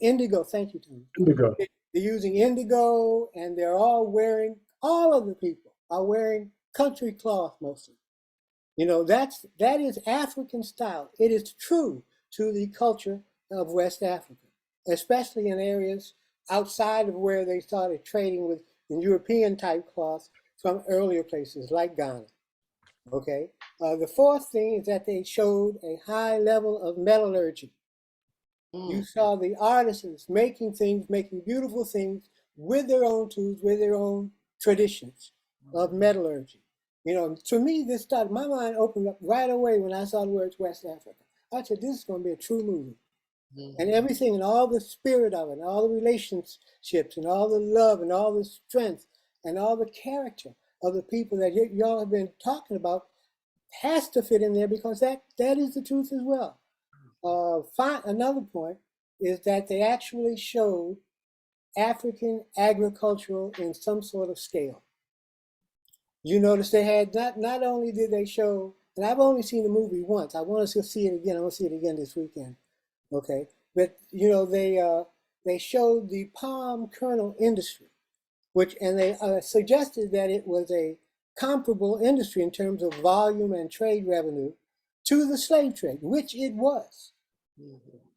indigo, thank you, Tony. Indigo. They're using indigo, and they're all of the people are wearing country cloth mostly. You know, that is African style. It is true to the culture of West Africa, especially in areas outside of where they started trading with European type cloths from earlier places like Ghana. Okay. The fourth thing is that they showed a high level of metallurgy. You saw the artisans making things, making beautiful things with their own tools, with their own traditions of metallurgy. You know, to me, this started, my mind opened up right away when I saw the words West Africa. I said, this is going to be a true movie. And everything and all the spirit of it, and all the relationships and all the love and all the strength and all the character of the people that y'all have been talking about has to fit in there, because that is the truth as well. Another point is that they actually showed African agricultural in some sort of scale. You notice they had not only did they show, and I've only seen the movie once. I want to see it again. I want to see it again this weekend. Okay, but you know they showed the palm kernel industry, and they suggested that it was a comparable industry in terms of volume and trade revenue to the slave trade, which it was.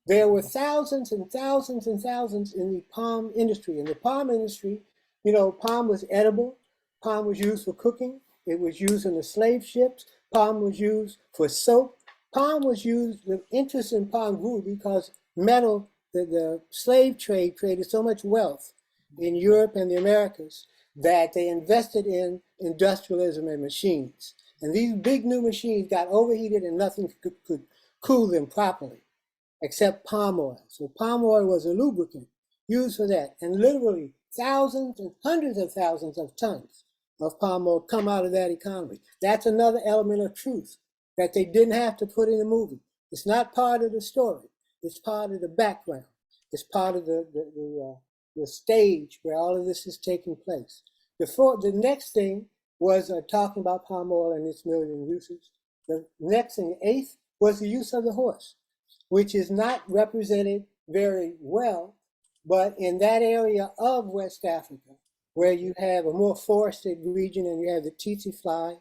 There were thousands and thousands and thousands in the palm industry. In the palm industry, you know, palm was edible. Palm was used for cooking. It was used in the slave ships. Palm was used for soap. Palm was used, the interest in palm grew because the slave trade created so much wealth in Europe and the Americas that they invested in industrialism and machines. And these big new machines got overheated and nothing could cool them properly except palm oil. So palm oil was a lubricant used for that. And literally thousands and hundreds of thousands of tons of palm oil come out of that economy. That's another element of truth that they didn't have to put in the movie. It's not part of the story. It's part of the background. It's part of the stage where all of this is taking place. The next thing was talking about palm oil and its million uses. The next thing, eighth, was the use of the horse, which is not represented very well, but in that area of West Africa, where you have a more forested region and you have the tsetse fly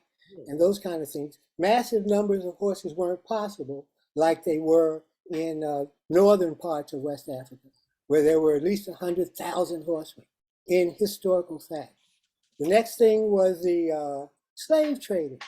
and those kind of things, massive numbers of horses weren't possible like they were in northern parts of West Africa, where there were at least 100,000 horsemen in historical fact. The next thing was the slave trading,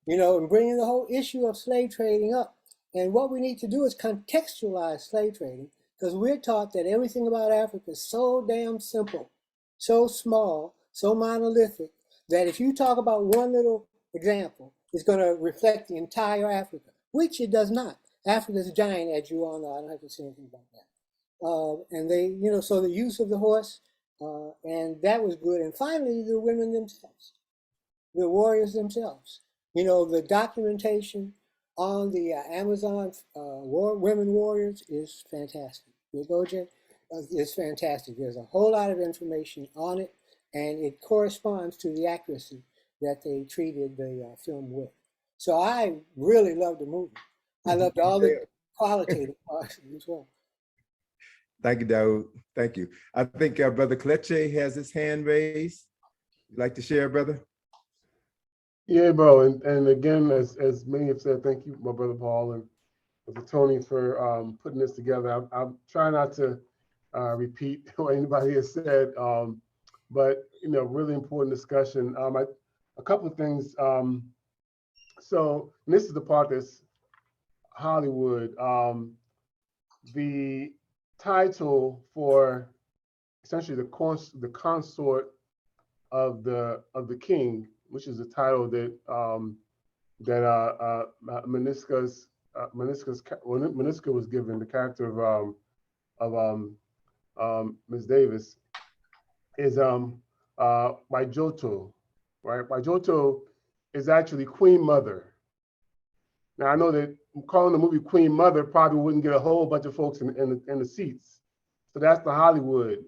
you know, and bringing the whole issue of slave trading up. And what we need to do is contextualize slave trading, because we're taught that everything about Africa is so damn simple, so small, so monolithic, that if you talk about one little example, it's going to reflect the entire Africa, which it does not. Africa is giant, as you all know. I don't have to say anything about that. And they, you know, so the use of the horse, and that was good. And finally, the women themselves, the warriors themselves. You know, the documentation on the Amazon women warriors is fantastic. It's fantastic. There's a whole lot of information on it, and it corresponds to the accuracy that they treated the film with. So I really loved the movie. I loved all the qualitative parts as well. Thank you, Daoud. Thank you. I think Brother Kelechi has his hand raised. You'd like to share, brother? Yeah, bro. And again, as many have said, thank you, my brother Paul and Brother Tony, for putting this together. I'm trying not to repeat what anybody has said, but you know, really important discussion. A couple of things. So this is the part that's Hollywood. The title for essentially the consort of the king, which is the title that Meniska was given, the character of Ms. Davis, is Waijoto, right? Waijoto is actually Queen Mother. Now I know that calling the movie Queen Mother probably wouldn't get a whole bunch of folks in the seats. So that's the Hollywood.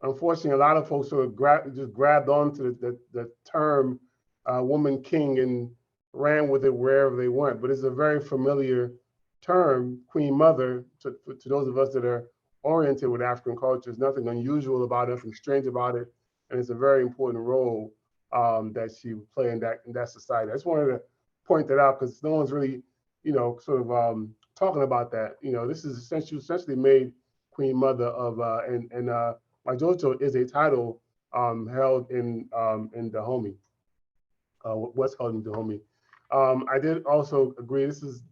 Unfortunately, a lot of folks sort of grabbed onto the term woman king and ran with it wherever they went. But it's a very familiar term, Queen Mother, to those of us that are oriented with African culture. There's nothing unusual about it, nothing strange about it. And it's a very important role that she would play in that society. I just wanted to point that out because no one's really, sort of talking about that. This is essentially made Queen Mother of, and Waijoto is a title held in Dahomey, what's held in Dahomey. I did also agree, it's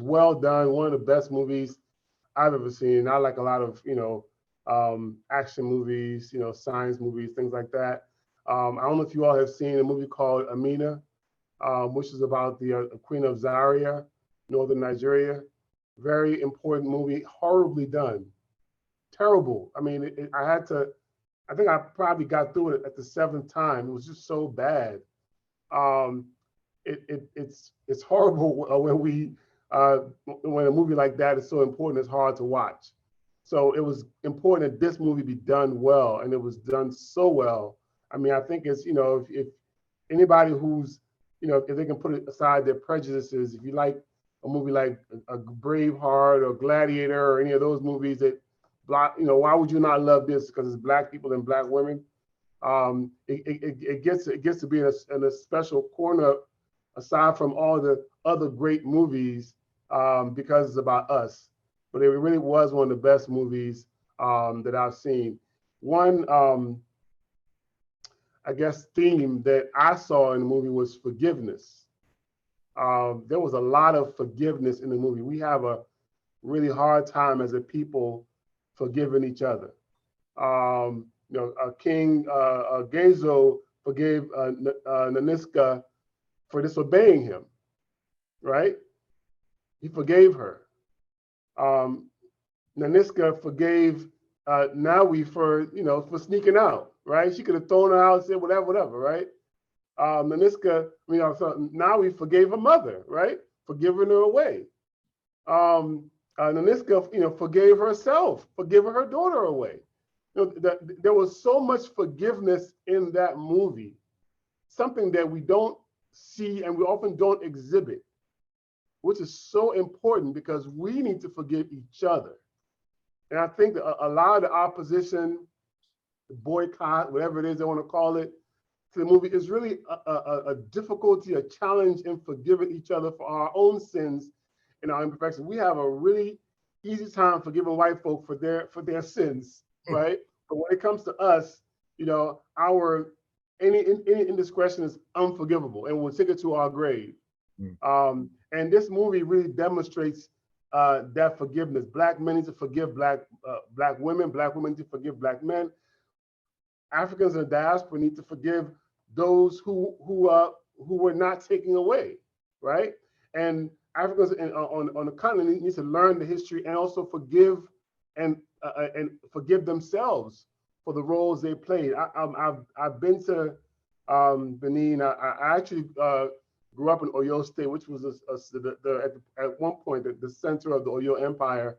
well done, one of the best movies I've ever seen. I like a lot of, action movies, science movies, things like that. I don't know if you all have seen a movie called Amina, which is about the Queen of Zaria, Northern Nigeria. Very important movie, horribly done. Terrible. I mean, I think I probably got through it at the 7th time. It was just so bad. It's horrible when a movie like that is so important, it's hard to watch. So it was important that this movie be done well, and it was done so well. I mean, I think it's, if anybody who's, if they can put aside their prejudices, if you like a movie like a Braveheart or Gladiator or any of those movies that, why would you not love this? Because it's Black people and Black women. It gets to be in a special corner aside from all the other great movies because it's about us. But it really was one of the best movies that I've seen. One, I guess, theme that I saw in the movie was forgiveness. There was a lot of forgiveness in the movie. We have a really hard time as a people forgiving each other. King Gezo forgave Naniska for disobeying him, right? He forgave her. Naniska forgave Nawi for sneaking out, right? She could have thrown her out, said whatever, right? Naniska, Nawi forgave her mother, right? For giving her away. Naniska, forgave herself for giving her daughter away. There was so much forgiveness in that movie, something that we don't see and we often don't exhibit, which is so important because we need to forgive each other. And I think that a lot of the opposition, the boycott, whatever it is they want to call it, to the movie is really a difficulty, a challenge in forgiving each other for our own sins and our imperfections. We have a really easy time forgiving white folk for their sins, right? But when it comes to us, our any indiscretion is unforgivable, and we'll take it to our grave. And this movie really demonstrates that forgiveness. Black men need to forgive Black women. Black women need to forgive Black men. Africans in the diaspora need to forgive those who were not taken away, right? And Africans on the continent need to learn the history and also forgive and forgive themselves for the roles they played. I've been to Benin. I actually grew up in Oyo State, which was at one point the center of the Oyo Empire,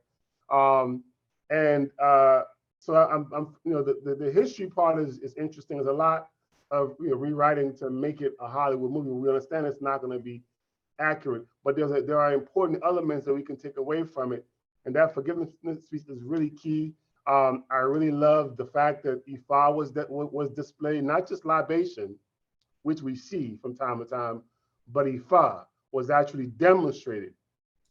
so I'm the history part is interesting. There's a lot of rewriting to make it a Hollywood movie. We understand it's not going to be accurate, but there are important elements that we can take away from it, and that forgiveness piece is really key. I really love the fact that Ifa was displayed, not just libation, which we see from time to time, but Ifa was actually demonstrated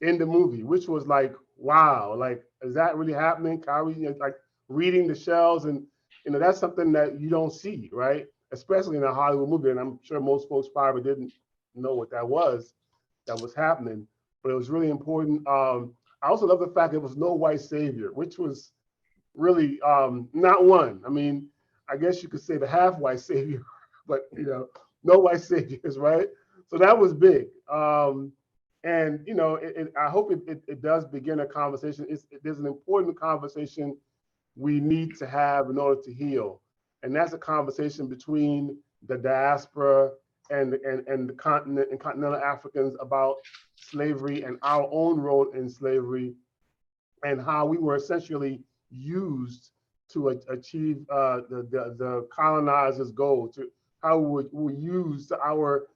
in the movie, which was like, wow, like, is that really happening? Kyrie, like reading the shells, and that's something that you don't see, right? Especially in a Hollywood movie, and I'm sure most folks probably didn't know what that was happening, but it was really important. I also love the fact there was no white savior, which was really not one. I mean, I guess you could say the half white savior, but you know, no white saviors, right? So that was big. And you know, I hope it does begin a conversation. There's an important conversation we need to have in order to heal, and that's a conversation between the diaspora and the continent and continental Africans about slavery and our own role in slavery, and how we were essentially used to achieve the colonizers' goal, to how we were used our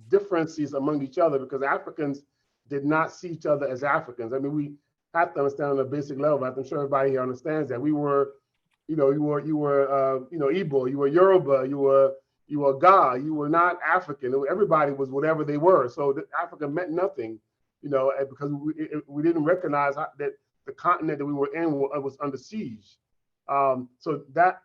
differences among each other, because Africans did not see each other as Africans. I mean, we have to understand on a basic level. I'm sure everybody here understands that we were, you know, you were Igbo, you were Yoruba, you were Ga, you were not African. Everybody was whatever they were. So Africa meant nothing, you know, because we didn't recognize that the continent that we were in was under siege. So that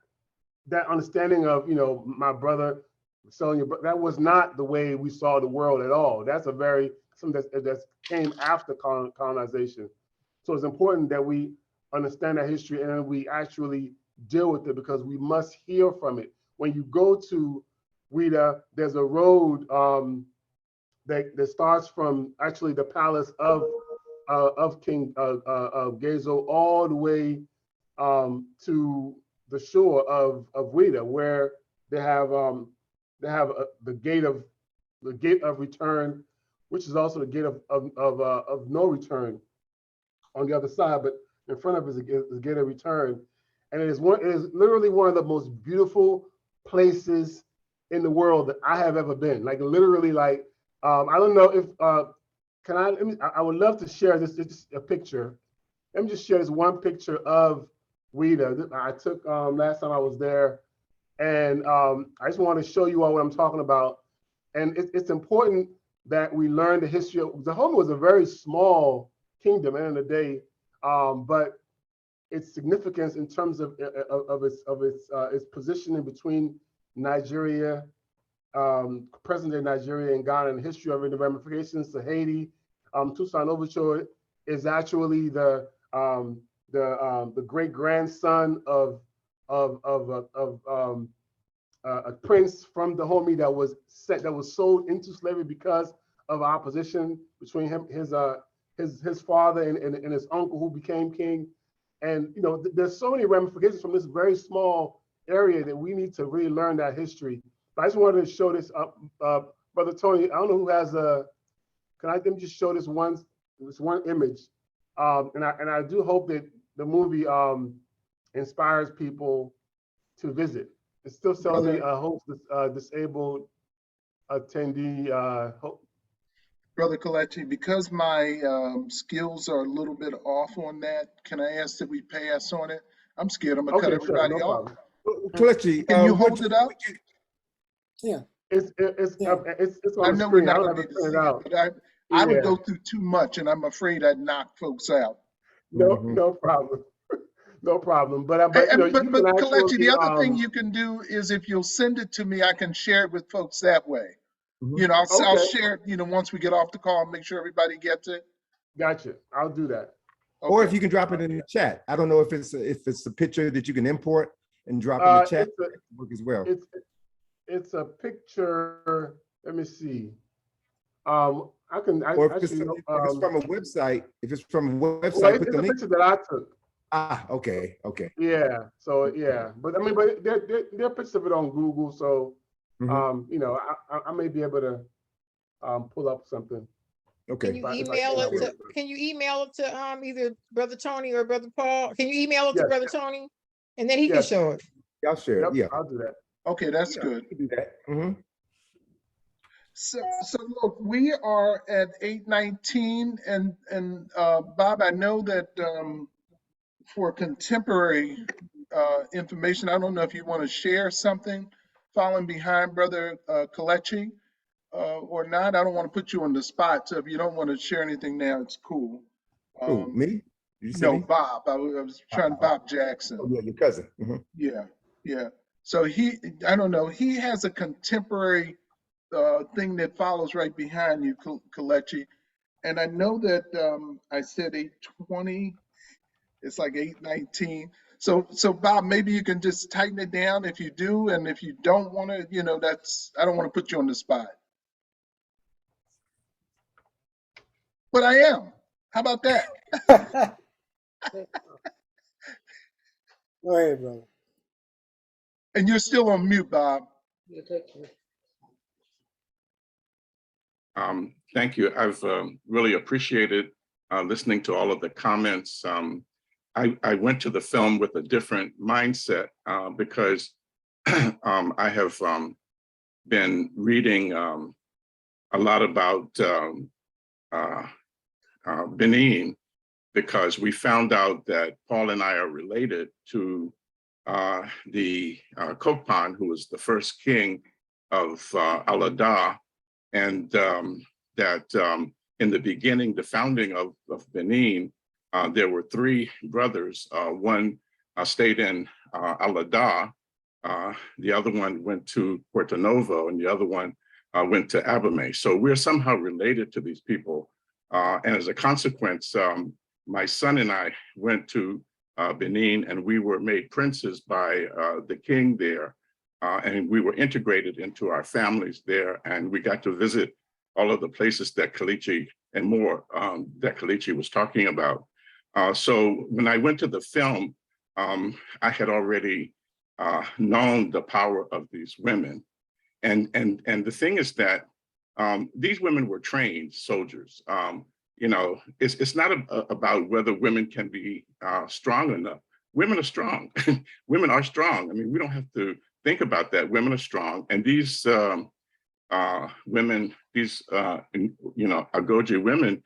understanding of, you know, my brother selling your, that was not the way we saw the world at all. That's something that came after colonization. So it's important that we understand that history and we actually deal with it, because we must heal from it. When you go to Ouidah, there's a road that starts from actually the palace of King Gezo all the way to the shore of Ouidah, where they have the gate of return, which is also the gate of no return on the other side, but in front of it is the gate of return. And it is literally one of the most beautiful places in the world that I have ever been. Like literally, like I don't know if I would love to share this a picture. Let me just share this one picture of Ouidah I took last time I was there, and I just want to show you all what I'm talking about. And it's important that we learn the history of Dahomey. Was a very small kingdom at the end of the day, but its significance in terms of its positioning between Nigeria, present-day Nigeria and Ghana, and the history of it, the ramifications to Haiti. Toussaint Louverture is actually the great grandson of a prince from Dahomey that was sold into slavery because of opposition between his father and his uncle, who became king. And you know, there's so many ramifications from this very small area that we need to really learn that history. But I just wanted to show this up, Brother Tony. I don't know who has let me just show this one image, and I do hope that the movie inspires people to visit. It's still celebrating host disabled attendee. Brother Kelechi, because my skills are a little bit off on that, can I ask that we pass on it? I'm scared I'm gonna cut everybody off. Kelechi, can you hold it up? Yeah. It's on I the know we're screen. not I don't gonna have be it printed able to out. see it, but I would go through too much, and I'm afraid I'd knock folks out. No problem. No problem. But you know, you can Kelechi, actually, the other thing you can do is if you'll send it to me, I can share it with folks that way. You know, I'll share it, you know, once we get off the call, make sure everybody gets it. Gotcha. I'll do that. Okay. Or if you can drop it in the chat. I don't know if it's a picture that you can import and drop in the chat work as well. It's a picture. Let me see. If it's from a website, well, it's a picture that I took. Ah, okay. Yeah. So yeah, but I mean, but there are pictures of it on Google. So you know, I may be able to pull up something. Okay. Can you email it to either Brother Tony or Brother Paul? Can you email it to Brother Tony, and then he can show it? I'll share it. Yeah, I'll do that. Okay, that's good. Do that. So look, we are at 8:19, and Bob, I know that for contemporary information, I don't know if you want to share something following behind Brother Kelechi or not. I don't want to put you on the spot, so if you don't want to share anything now, it's cool. Me? No, me? Bob. I was trying Bob Jackson. Oh, yeah, your cousin. Yeah. So I don't know, he has a contemporary thing that follows right behind you, Kelechi. And I know that I said 8:20. It's like 8:19. So Bob, maybe you can just tighten it down if you do, and if you don't want to, I don't want to put you on the spot. But I am. How about that? Go ahead, brother. And you're still on mute, Bob. Thank you. I've really appreciated listening to all of the comments. I went to the film with a different mindset because I have been reading a lot about Benin, because we found out that Paul and I are related to the Kokpan, who was the first king of Alada, and that in the beginning, the founding of Benin, there were three brothers. One stayed in Alada, the other one went to Puerto Novo, and the other one went to Abomey. So we're somehow related to these people. And as a consequence, my son and I went to Benin, and we were made princes by the king there. And we were integrated into our families there, and we got to visit all of the places that Kelechi and more that Kelechi was talking about. So when I went to the film, I had already known the power of these women. And the thing is that these women were trained soldiers. It's not about whether women can be strong enough. Women are strong. Women are strong. I mean, we don't have to think about that. Women are strong. And these women, these, Agoge women,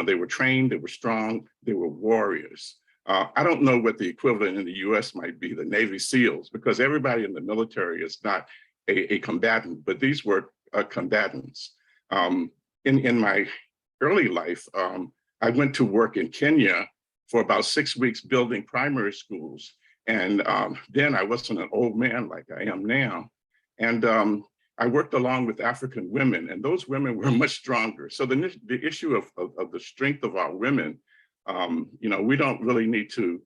they were trained, they were strong, they were warriors. I don't know what the equivalent in the US might be, the Navy SEALs, because everybody in the military is not a combatant, but these were combatants. In my early life, I went to work in Kenya for about 6 weeks building primary schools. And then I wasn't an old man like I am now. And I worked along with African women, and those women were much stronger. So the issue of the strength of our women, we don't really need to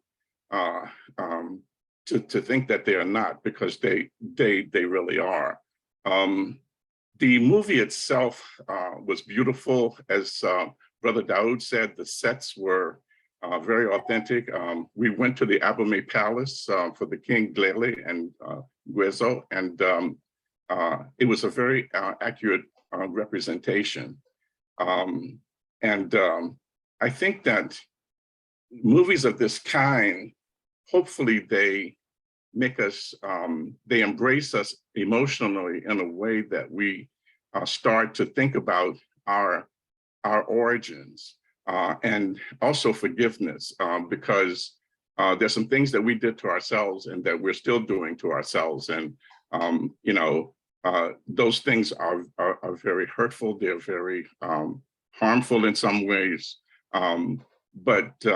think that they are not, because they really are. The movie itself was beautiful. As Brother Daoud said, the sets were very authentic. We went to the Abomey Palace for the King Glele and Guezo, and it was a very accurate representation. I think that movies of this kind, hopefully they make us, they embrace us emotionally in a way that we start to think about our origins. And also forgiveness, because there's some things that we did to ourselves and that we're still doing to ourselves. And, those things are very hurtful. They're very harmful in some ways. But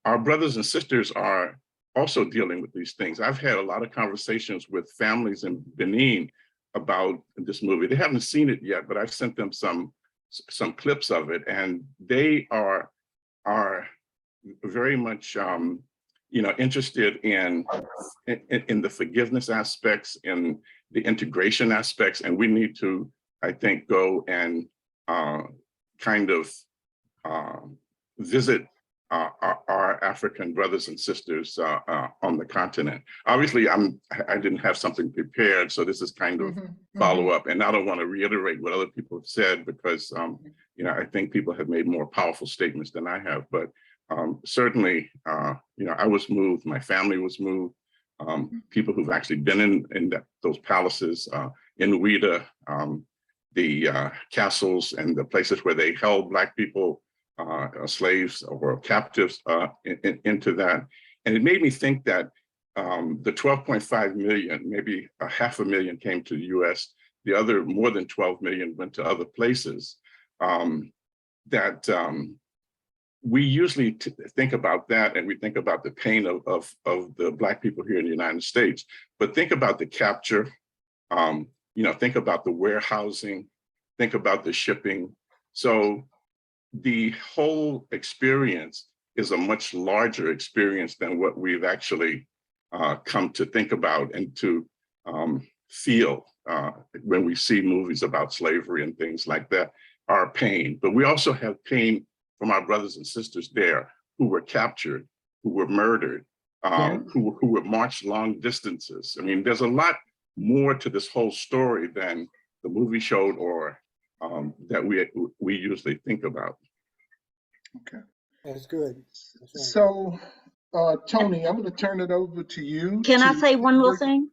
our brothers and sisters are also dealing with these things. I've had a lot of conversations with families in Benin about this movie. They haven't seen it yet, but I've sent them some clips of it, and they are very much interested in the forgiveness aspects, in the integration aspects, and we need to, I think, go and kind of visit our African brothers and sisters on the continent. Obviously, I didn't have something prepared, so this is kind of follow up, and I don't want to reiterate what other people have said, because I think people have made more powerful statements than I have. But certainly, I was moved. My family was moved. People who've actually been in those palaces in Ouida, the castles and the places where they held Black people, slaves or captives into that. And it made me think that the 12.5 million, maybe 500,000 came to the US, the other more than 12 million went to other places. We usually think about that, and we think about the pain of the Black people here in the United States, but think about the capture, think about the warehousing, think about the shipping. So the whole experience is a much larger experience than what we've actually come to think about and to feel when we see movies about slavery and things like that, our pain. But we also have pain from our brothers and sisters there who were captured, who were murdered, who were marched long distances. I mean, there's a lot more to this whole story than the movie showed or that we usually think about. Okay. That's good. That's right. So, Tony, I'm going to turn it over to you. Can I say one little thing?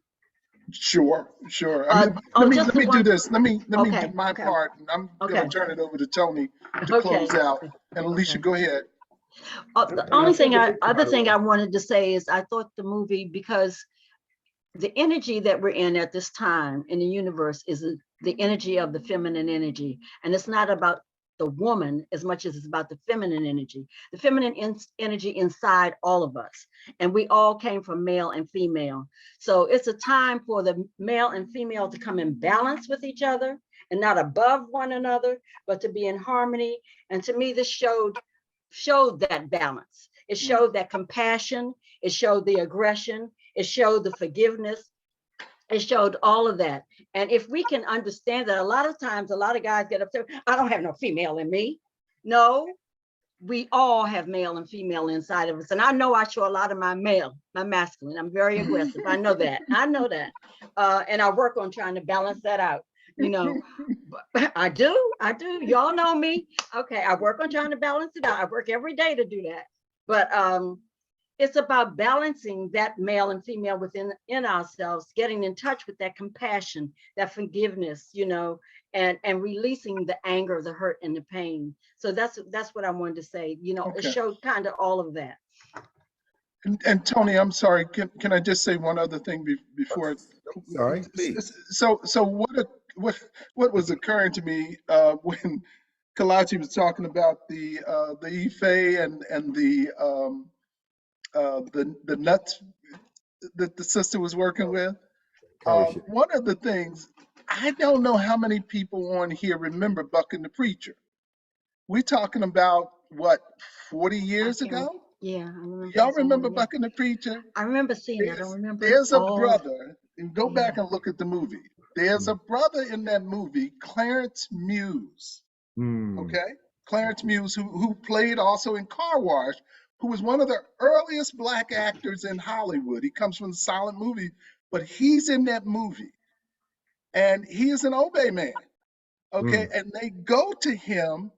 Sure, sure. I mean, let me do this. Let me do my part, and I'm going to turn it over to Tony to close out. And Alicia, go ahead. The other thing I wanted to say is I thought the movie, because the energy that we're in at this time in the universe is the energy of the feminine energy. And it's not about the woman as much as it's about the feminine energy. The feminine energy inside all of us. And we all came from male and female. So it's a time for the male and female to come in balance with each other and not above one another, but to be in harmony. And to me, this showed that balance. It showed that compassion. It showed the aggression. It showed the forgiveness. It showed all of that. And if we can understand that, a lot of times, a lot of guys get upset, I don't have no female in me. No, we all have male and female inside of us. And I know I show a lot of my masculine. I'm very aggressive. I know that. And I work on trying to balance that out. You know, but I do. Y'all know me. Okay, I work on trying to balance it out. I work every day to do that. But it's about balancing that male and female within ourselves, getting in touch with that compassion, that forgiveness, you know, and releasing the anger, the hurt, and the pain. So that's what I wanted to say. You know, It showed kind of all of that. And Tony, I'm sorry. Can I just say one other thing before? Sorry, please. So what was occurring to me when Kalachi was talking about the Ife and the nuts that the sister was working with. One of the things, I don't know how many people on here remember Buck and the Preacher. We're talking about what, 40 years ago? Yeah, I remember. Y'all remember Buck and the Preacher? I remember seeing it. I don't remember. There's a brother, and go back and look at the movie. There's a brother in that movie, Clarence Muse. Okay? Clarence Muse, who played also in Car Wash, who was one of the earliest Black actors in Hollywood. He comes from the silent movie, but he's in that movie. And he is an Obey man. Okay? And they go to him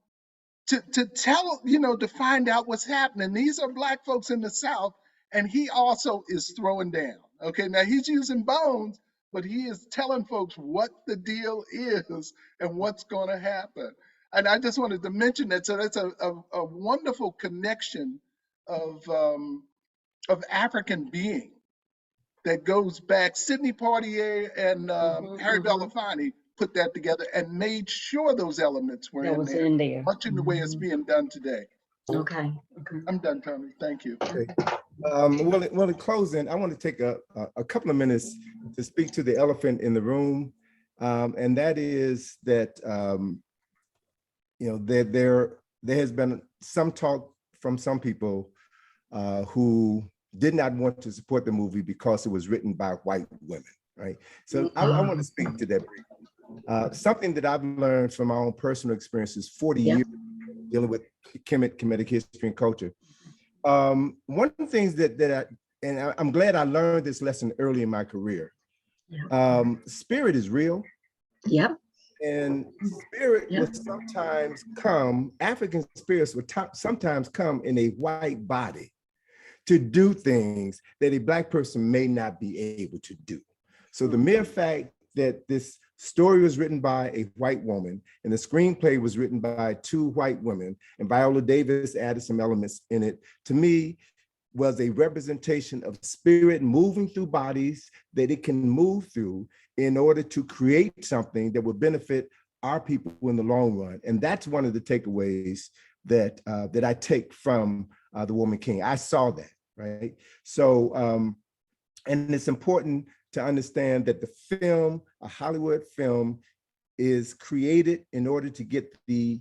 to tell, to find out what's happening. These are Black folks in the South, and he also is throwing down. Okay? Now he's using bones, but he is telling folks what the deal is and what's going to happen. And I just wanted to mention that. So that's a wonderful connection of African being that goes back. Sidney Poitier and Harry Belafonte put that together and made sure those elements were in there, much in the way it's being done today. Okay. I'm done, Tony. Thank you. Okay. Well, in closing, I want to take a couple of minutes to speak to the elephant in the room, and that is that there has been some talk from some people who did not want to support the movie because it was written by white women, right? So I want to speak to that briefly. Something that I've learned from my own personal experiences, 40 years dealing with Kemetic history and culture. One of the things I'm glad I learned this lesson early in my career. Spirit is real. Yep. And spirit will sometimes come, African spirits will sometimes come in a white body to do things that a Black person may not be able to do. So the mere fact that this story was written by a white woman and the screenplay was written by 2 white women and Viola Davis added some elements in it, to me, was a representation of spirit moving through bodies that it can move through in order to create something that would benefit our people in the long run. And that's one of the takeaways that I take from The Woman King. I saw that, right? So, and it's important to understand that the film, a Hollywood film, is created in order to get the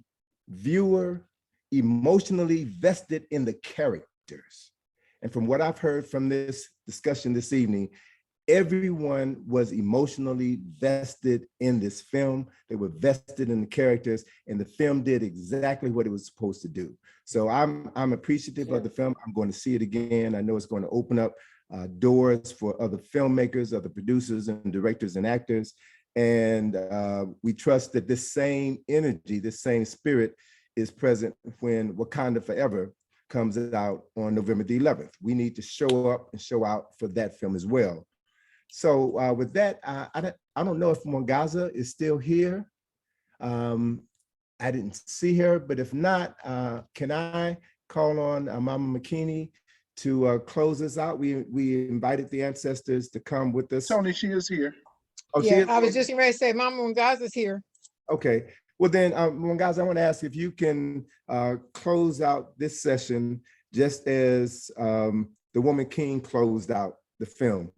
viewer emotionally vested in the characters. And from what I've heard from this discussion this evening, everyone was emotionally vested in this film. They were vested in the characters, and the film did exactly what it was supposed to do. So I'm appreciative of the film. I'm going to see it again. I know it's going to open up doors for other filmmakers, other producers and directors and actors. And we trust that this same energy, this same spirit is present when Wakanda Forever comes out on November the 11th. We need to show up and show out for that film as well. So with that, I don't know if Mwangaza is still here. I didn't see her, but if not, can I call on Mama McKinney to close us out? We invited the ancestors to come with us. Tony, she is here. Oh, she Yeah, is? I was just ready to say, Mama Mwangaza's here. Okay. Well then, Mwangaza, I want to ask if you can close out this session just as the Woman King closed out the film,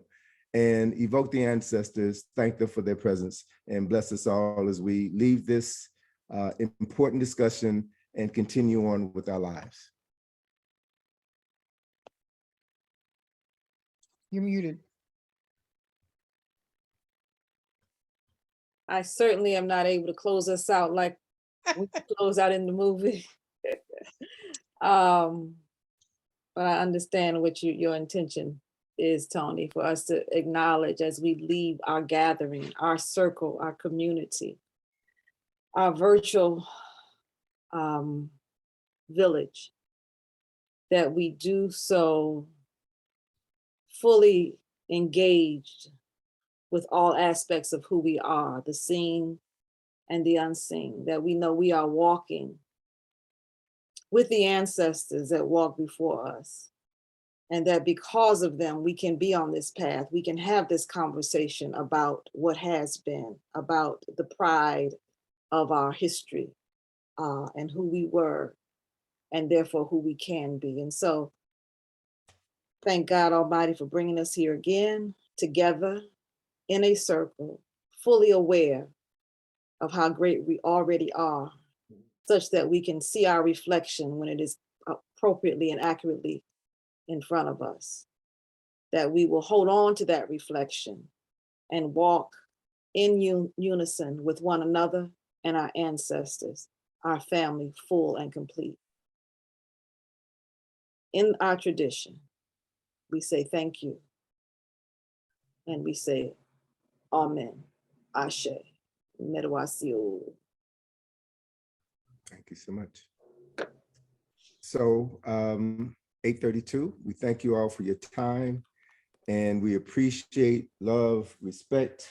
and evoke the ancestors, thank them for their presence, and bless us all as we leave this important discussion and continue on with our lives. You're muted. I certainly am not able to close us out like we close out in the movie. But I understand what your intention is, Tony, for us to acknowledge as we leave our gathering, our circle, our community, our virtual village, that we do so fully engaged with all aspects of who we are, the seen and the unseen, that we know we are walking with the ancestors that walk before us. And that because of them, we can be on this path. We can have this conversation about what has been, about the pride of our history and who we were, and therefore who we can be. And so thank God Almighty for bringing us here again, together in a circle, fully aware of how great we already are, such that we can see our reflection when it is appropriately and accurately in front of us, that we will hold on to that reflection and walk in unison with one another and our ancestors, our family, full and complete. In our tradition, we say thank you, and we say amen, ashe, medwasio. Thank you so much. So 8:32, we thank you all for your time, and we appreciate, love, respect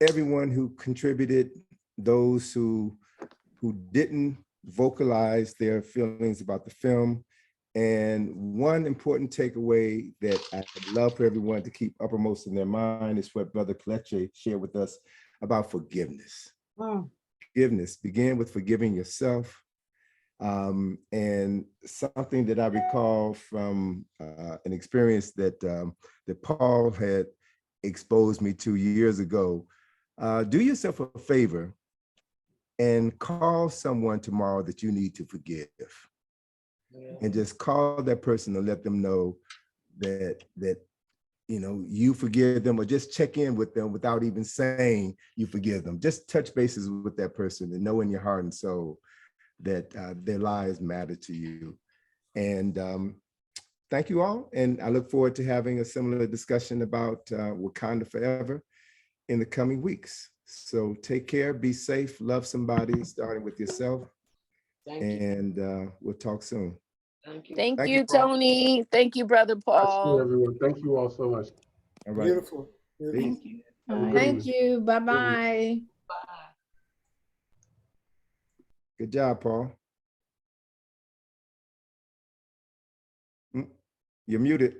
everyone who contributed, those who didn't vocalize their feelings about the film. And one important takeaway that I'd love for everyone to keep uppermost in their mind is what Brother Kelechi shared with us about forgiveness. Forgiveness, begin with forgiving yourself. And something that I recall from an experience that Paul had exposed me to years ago. Do yourself a favor and call someone tomorrow that you need to forgive. And just call that person and let them know that you forgive them, or just check in with them without even saying you forgive them. Just touch bases with that person and know in your heart and soul that their lives matter to you. And thank you all. And I look forward to having a similar discussion about Wakanda Forever in the coming weeks. So take care, be safe, love somebody, starting with yourself. And we'll talk soon. Thank you, Tony. Thank you, Brother Paul. Everyone. Thank you all so much. All right. Beautiful. Thank you. Thank you. Bye-bye. Good job, Paul. You're muted.